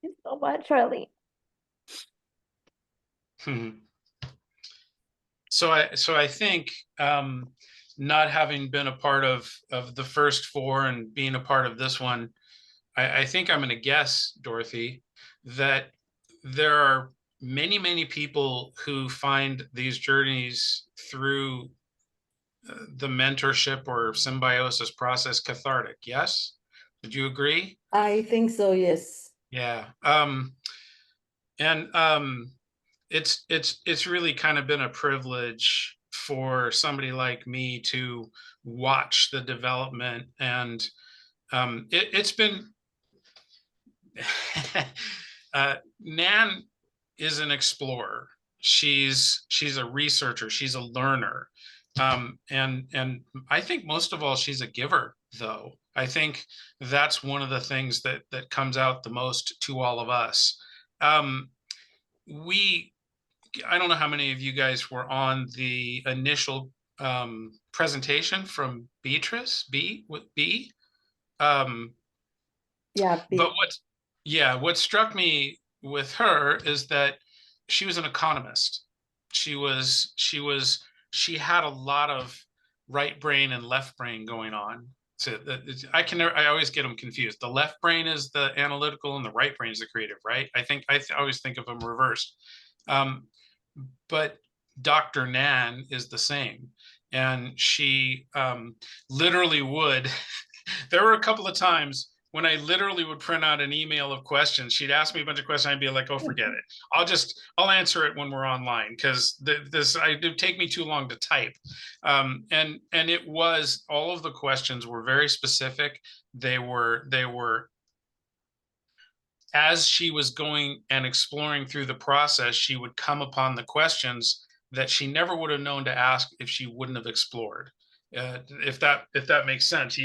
you so much, Charlie. So I think not having been a part of the first four and being a part of this one, I think I'm going to guess, Dorothy, that there are many people who find these journeys through the mentorship or symbiosis process cathartic. Yes? Would you agree? I think so, yes. Yeah. It's really kind of been a privilege for somebody like me to watch the development, and it's been Nan is an explorer. She's a researcher. She's a learner, and I think most of all she's a giver. Though I think that's one of the things that comes out the most to all of us. I don't know how many of you guys were on the initial presentation from Beatrice B. Yeah, But what struck me with her is that she was an economist. She had a lot of right brain and left brain going on. So I always get them confused. The left brain is the analytical and the right brain is the creative, right? I always think of them reversed. But Dr. Nan is the same. And she literally would, there were a couple of times when I literally would print out an email of questions. She'd ask me a bunch of questions. I'd be like, oh, forget it. I'll answer it when we're online, because it would take me too long to type. And it was, all of the questions were very specific. They were, as she was going and exploring through the process, she would come upon the questions that she never would have known to ask if she wouldn't have explored. If that makes sense.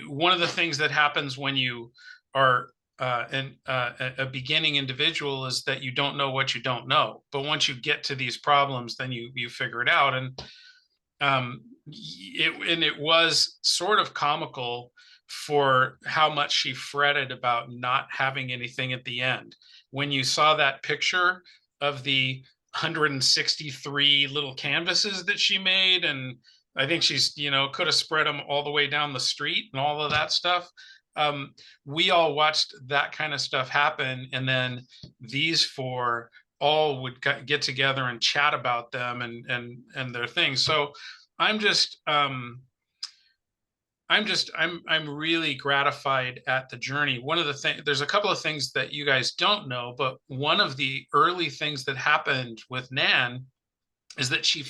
One of the things that happens when you are a beginning individual is that you don't know what you don't know. But once you get to these problems, then you figure it out. And it was sort of comical for how much she fretted about not having anything at the end. When you saw that picture of the 163 little canvases that she made, and I think she's, could have spread them all the way down the street and all of that stuff. We all watched that kind of stuff happen. And then these four all would get together and chat about them and their things. So I'm really gratified at the journey. One of the things, there's a couple of things that you guys don't know, but one of the early things that happened with Nan is that she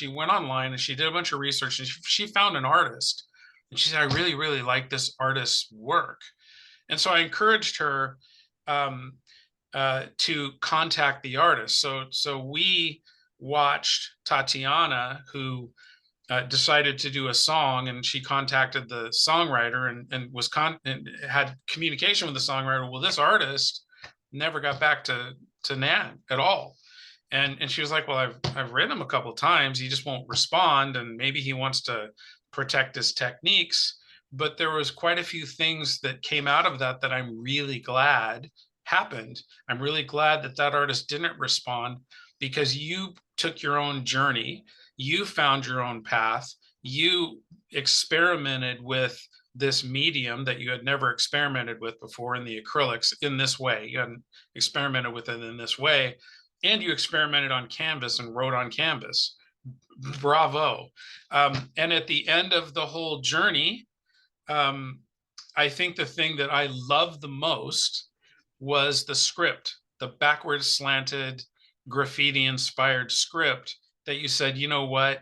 went online and she did a bunch of research, and she found an artist, and she said, I really, really like this artist's work. And so I encouraged her to contact the artist. So we watched Tatiana, who decided to do a song, and she contacted the songwriter and had communication with the songwriter. Well, this artist never got back to Nan at all. And she was like, well, I've written him a couple of times. He just won't respond. And maybe he wants to protect his techniques. But there was quite a few things that came out of that I'm really glad happened. I'm really glad that artist didn't respond, because you took your own journey. You found your own path. You experimented with this medium that you had never experimented with before, in the acrylics, in this way. You hadn't experimented with it in this way. And you experimented on canvas and wrote on canvas. Bravo. And at the end of the whole journey, I think the thing that I loved the most was the script, the backwards slanted, graffiti inspired script that you said, you know what,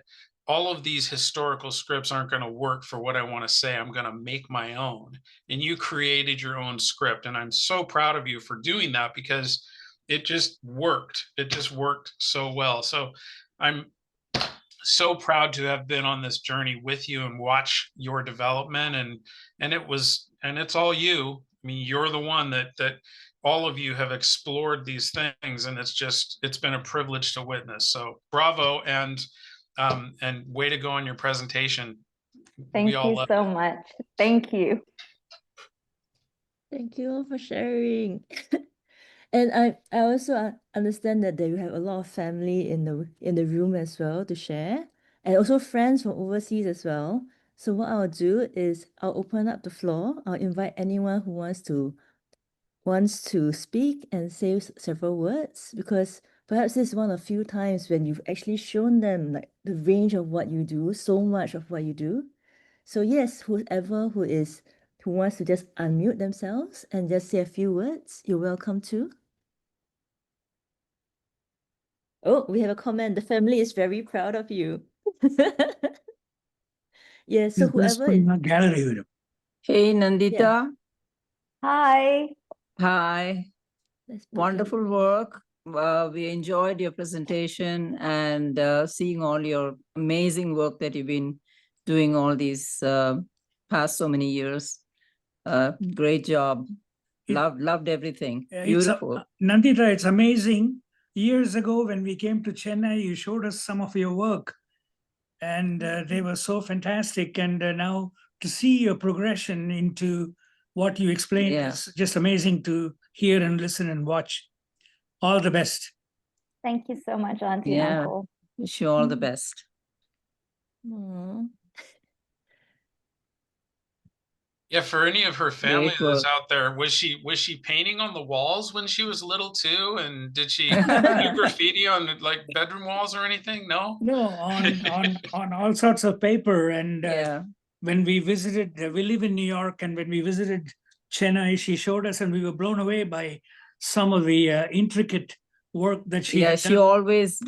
all of these historical scripts aren't going to work for what I want to say. I'm going to make my own. And you created your own script. And I'm so proud of you for doing that, because it just worked. It just worked so well. So I'm so proud to have been on this journey with you and watch your development. And it's all you. I mean, you're the one that all of you have explored these things, and it's been a privilege to witness. So bravo, and way to go on your presentation. Thank you so much. Thank you. Thank you all for sharing. And I also understand that you have a lot of family in the room as well to share, and also friends from overseas as well. So what I'll do is I'll open up the floor. I'll invite anyone who wants to speak and say several words, because perhaps this is one of the few times when you've actually shown them like the range of what you do, so much of what you do. So yes, whoever who wants to just unmute themselves and just say a few words, you're welcome to. Oh, we have a comment. The family is very proud of you. Yeah, so whoever gallery. Hey, Nandita. Yeah. Hi. Hi. Wonderful work. We enjoyed your presentation and seeing all your amazing work that you've been doing all these past so many years. Great job. Loved everything. Beautiful. Nandita, it's amazing. Years ago, when we came to Chennai, you showed us some of your work, and they were so fantastic. And now to see your progression into what you explained is just amazing to hear and listen and watch. All the best. Thank you so much, Auntie and Uncle. Wish you all the best. Aw. Yeah, for any of her family Great that's work. out there, was she painting on the walls when she was little too? And did she do graffiti on like bedroom walls or anything? No? No, on all sorts of paper. And Yeah. when we visited, we live in New York, and when we visited Chennai, she showed us, and we were blown away by some of the intricate work that she Yeah, had she done. always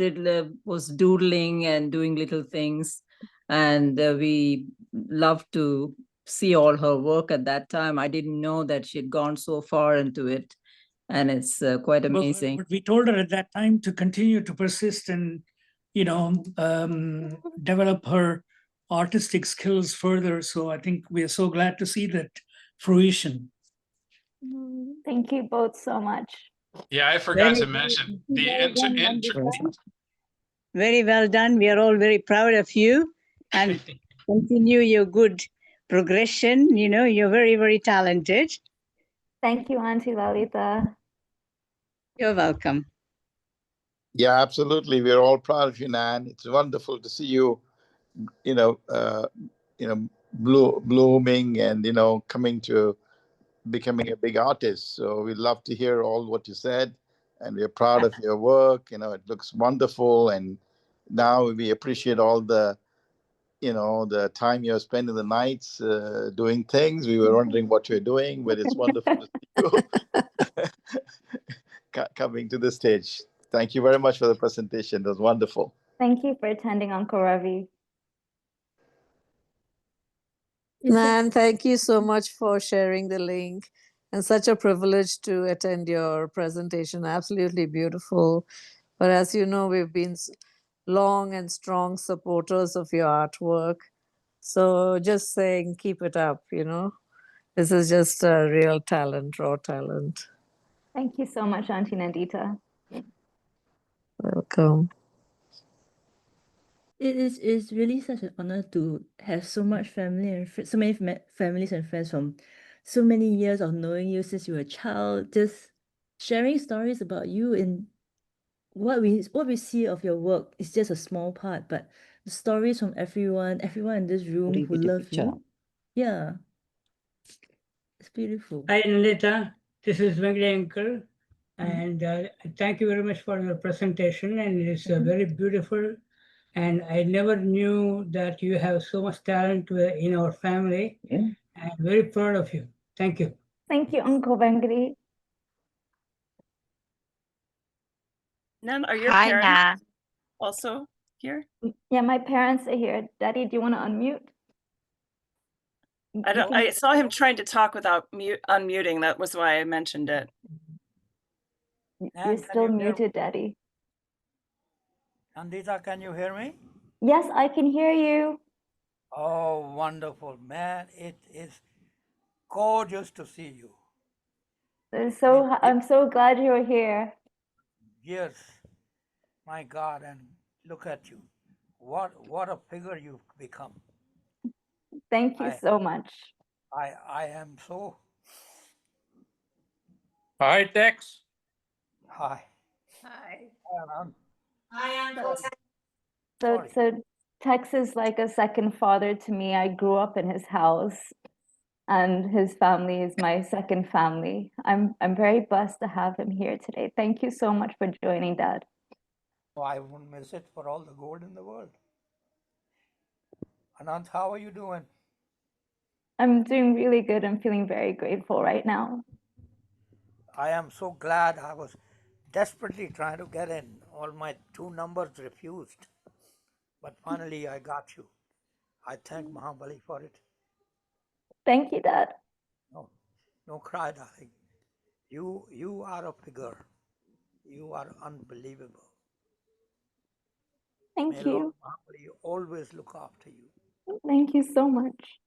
was doodling and doing little things. And we loved to see all her work at that time. I didn't know that she'd gone so far into it. And it's quite amazing. But we told her at that time to continue to persist and, develop her artistic skills further. So I think we are so glad to see that fruition. Thank you both so much. Yeah, I forgot to mention the Very well done. We are all very proud of you, and continue your good progression. You know, you're very, very talented. Thank you, Auntie Lalita. You're welcome. Yeah, absolutely. We're all proud of you, Nan. It's wonderful to see you, blooming and, coming to becoming a big artist. So we love to hear all what you said, and we're proud of your work. It looks wonderful. And now we appreciate all the time you spend in the nights doing things. We were wondering what you're doing, but it's wonderful to see you coming to the stage. Thank you very much for the presentation. It was wonderful. Thank you for attending, Uncle Ravi. Nan, thank you so much for sharing the link, and such a privilege to attend your presentation. Absolutely beautiful. But as you know, we've been long and strong supporters of your artwork. So just saying, keep it up, This is just a real talent, raw talent. Thank you so much, Auntie Nandita. Welcome. It's really such an honor to have so much family and so many families and friends from so many years of knowing you since you were a child, just sharing stories about you. And what we see of your work is just a small part, but the stories from everyone in this room who love you. Yeah. It's beautiful. Hi, Nandita. This is Venkata Uncle. And thank you very much for your presentation. And it's very beautiful. And I never knew that you have so much talent in our family. I'm very proud of you. Thank you. Thank you, Uncle Venkata. Nan, are your Hi, parents Nan. also here? Yeah, my parents are here. Daddy, do you want to unmute? I saw him trying to talk without unmuting. That was why I mentioned it. You're still muted, Daddy. Nandita, can you hear me? Yes, I can hear you. Oh, wonderful, man. It is gorgeous to see you. I'm so glad you're here. Yes, my God, and look at you. What a figure you've become. Thank you so much. I am so... Hi, Tex. Hi. Hi. Hi, Uncle. So Tex is like a second father to me. I grew up in his house, and his family is my second family. I'm very blessed to have him here today. Thank you so much for joining, Dad. Oh, I wouldn't miss it for all the gold in the world. Anant, how are you doing? I'm doing really good. I'm feeling very grateful right now. I am so glad. I was desperately trying to get in. All my 2 numbers refused. But finally I got you. I thank Mahabali for it. Thank you, Dad. No cry, darling. You are a figure. You are unbelievable. Thank May Lord you. Mahabali always look after you. Thank you so much.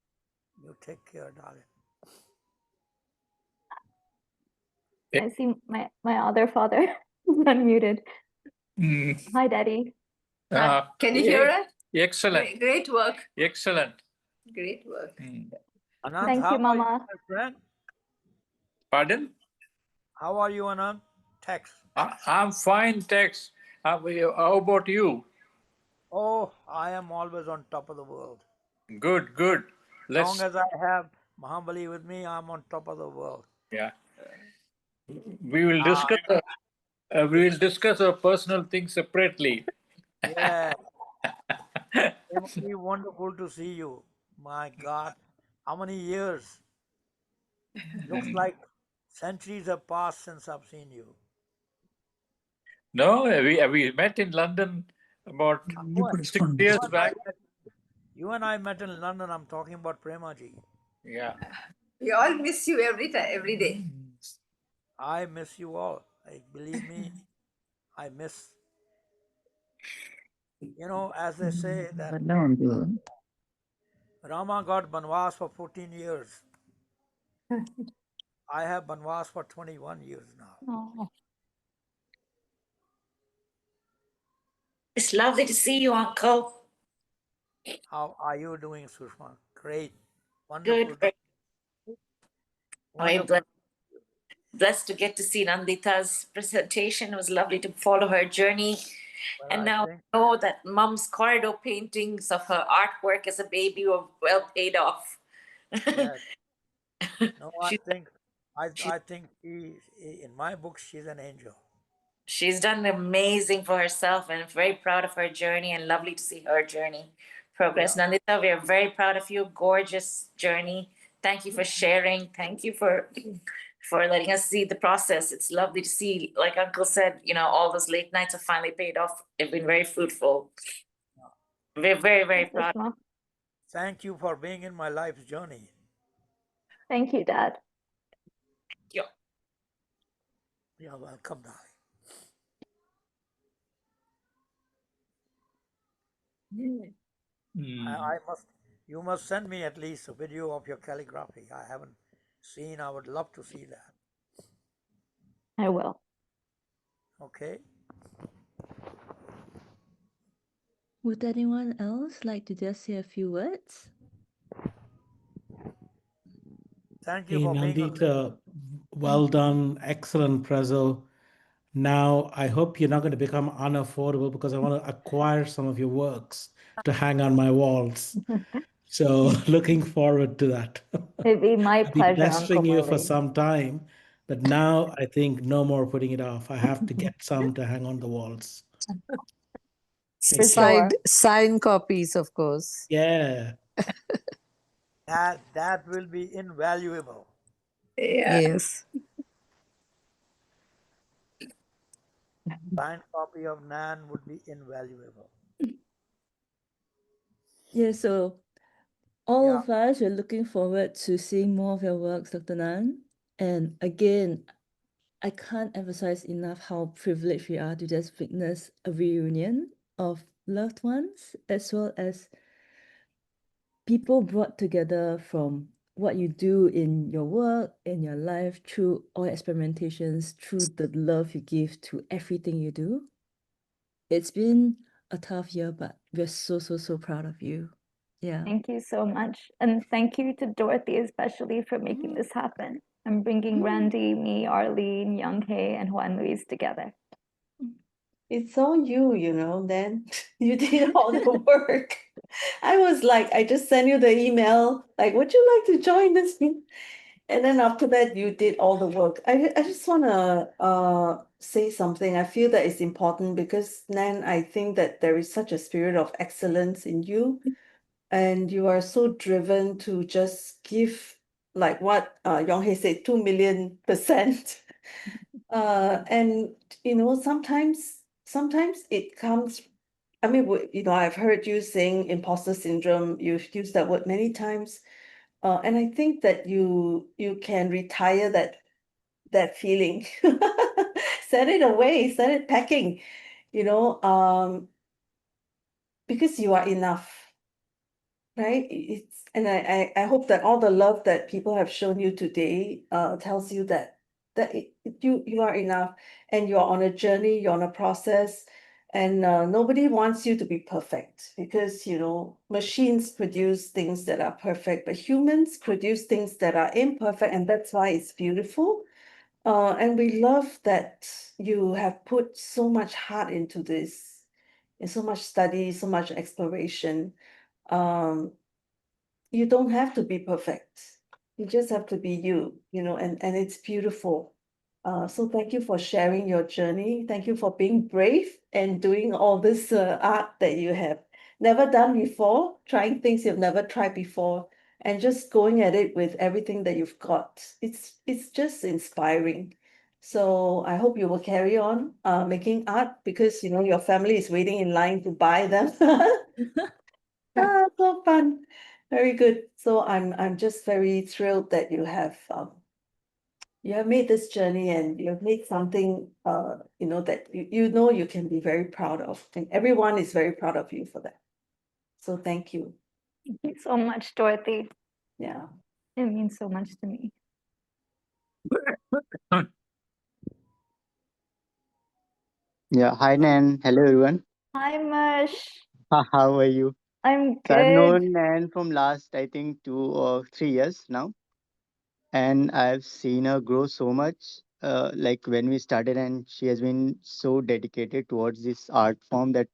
You take care, darling. I see my other father is unmuted. Hi, Daddy. Can you hear it? Excellent. Great work. Excellent. Great work. Anant, Thank how you, are Mama. my friend? Pardon? How are you, Anant? Tex. I'm fine, Tex. How about you? Oh, I am always on top of the world. Good, good. Long Let's, as I have Mahabali with me, I'm on top of the world. yeah. We will Ah, discuss, we will discuss our personal things separately. yeah, it must be wonderful to see you. My God, how many years? Looks like centuries have passed since I've seen you. No, we met in London about You put 6 spoon. years back. You and I met in London. I'm talking about Premaji. Yeah. We all miss you every time, every day. I miss you all. Like, believe me, I miss. You know, as they say that Rama got Banwas for 14 years. I have Banwas for 21 years now. Oh, It's lovely to see you, Uncle. How are you doing, Sushma? Great. Good. Wonderful. Great. I'm Wonderful. blessed to get to see Nandita's presentation. It was lovely to follow her journey. Well, And I now think, I know that Mom's corridor paintings of her artwork as a baby were well paid off. yes. No, I She- think, I think in my book, she's an angel. She's done amazing for herself, and I'm very proud of her journey and lovely to see her journey progress. Yeah. Nandita, we are very proud of you. Gorgeous journey. Thank you for sharing. Thank you for letting us see the process. It's lovely to see, like Uncle said, all those late nights have finally paid off. They've been very fruitful. We're very, very proud. Sushma. Thank you for being in my life's journey. Thank you, Dad. Yeah. You're welcome, darling. You must send me at least a video of your calligraphy. I haven't seen. I would love to see that. I will. Okay. Would anyone else like to just say a few words? Thank you Hey, for being a Nandita, well done. Excellent prezzo. Now, I hope you're not going to become unaffordable because I want to acquire some of your works to hang on my walls. So, looking forward to that. It'd be my I've been pleasure, Uncle pestering you for Murli. some time, but now I think no more putting it off. I have to get some to hang on the walls. For Signed, sure. signed copies, of course. Yeah. that will be invaluable. Yeah. Yes. Signed copy of Nan would be invaluable. Yeah, so all Yeah. of us are looking forward to seeing more of your works, Dr. Nan. And again, I can't emphasize enough how privileged we are to just witness a reunion of loved ones, as well as people brought together from what you do in your work, in your life, through all experimentations, through the love you give to everything you do. It's been a tough year, but we're so, so, so proud of you. Yeah. Thank you so much. And thank you to Dorothy, especially for making this happen and bringing Randy, me, Arlene, Young Hae, and Juan Luis together. It's all you, then you did all the work. I was like, I just sent you the email, like, would you like to join this? And then after that, you did all the work. I just want to say something. I feel that it's important because, Nan, I think that there is such a spirit of excellence in you. And you are so driven to just give, like what Yong Hei said, 2,000,000%. And sometimes it comes. I mean, I've heard you saying imposter syndrome. You've used that word many times, and I think that you can retire that feeling. Set it away. Set it packing. Because you are enough. Right? And I hope that all the love that people have shown you today tells you that you are enough and you're on a journey, you're on a process, and nobody wants you to be perfect because machines produce things that are perfect, but humans produce things that are imperfect, and that's why it's beautiful. And we love that you have put so much heart into this. and so much study, so much exploration. You don't have to be perfect. You just have to be you, and it's beautiful. So thank you for sharing your journey. Thank you for being brave and doing all this art that you have never done before, trying things you've never tried before, and just going at it with everything that you've got. It's just inspiring. So I hope you will carry on making art because your family is waiting in line to buy them. So fun. Very good. So I'm just very thrilled that you have made this journey and you have made something that you can be very proud of. And everyone is very proud of you for that. So thank you. Thank you so much, Dorothy. Yeah. It means so much to me. Yeah, hi Nan. Hello everyone. Hi, Mush. How are you? I'm So I've good. known Nan from last, I think, 2 or 3 years now, and I've seen her grow so much. Like when we started, and she has been so dedicated towards this art form that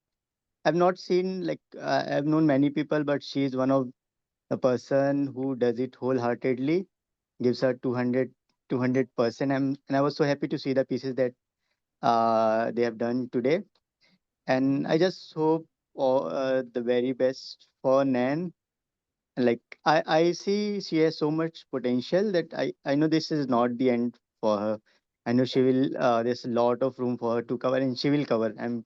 I've not seen. Like I've known many people, but she is one of the person who does it wholeheartedly, gives her 200%. And I was so happy to see the pieces that they have done today. And I just hope the very best for Nan. Like I see she has so much potential that I know this is not the end for her. I know she will. There's a lot of room for her to cover, and she will cover. I'm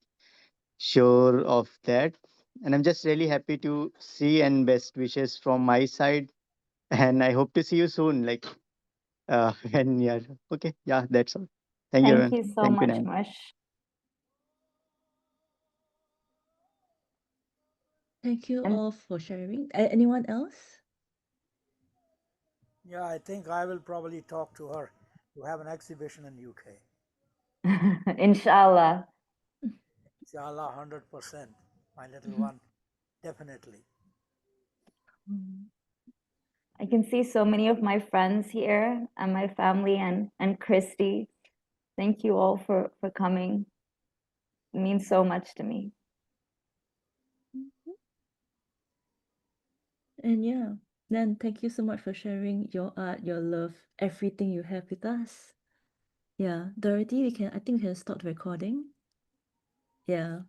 sure of that. And I'm just really happy to see, and best wishes from my side. And I hope to see you soon. Like when yeah. Okay, yeah, that's all. Thank you, Thank everyone. you so Thank you, much, Nan. Mush. Thank you all for sharing. Anyone else? Yeah, I think I will probably talk to her to have an exhibition in UK. Inshallah. Inshallah, 100%. My little one, definitely. I can see so many of my friends here and my family and Christy. Thank you all for coming. It means so much to me. And yeah, then thank you so much for sharing your art, your love, everything you have with us. Yeah, Dorothy, I think we can stop the recording. Yeah.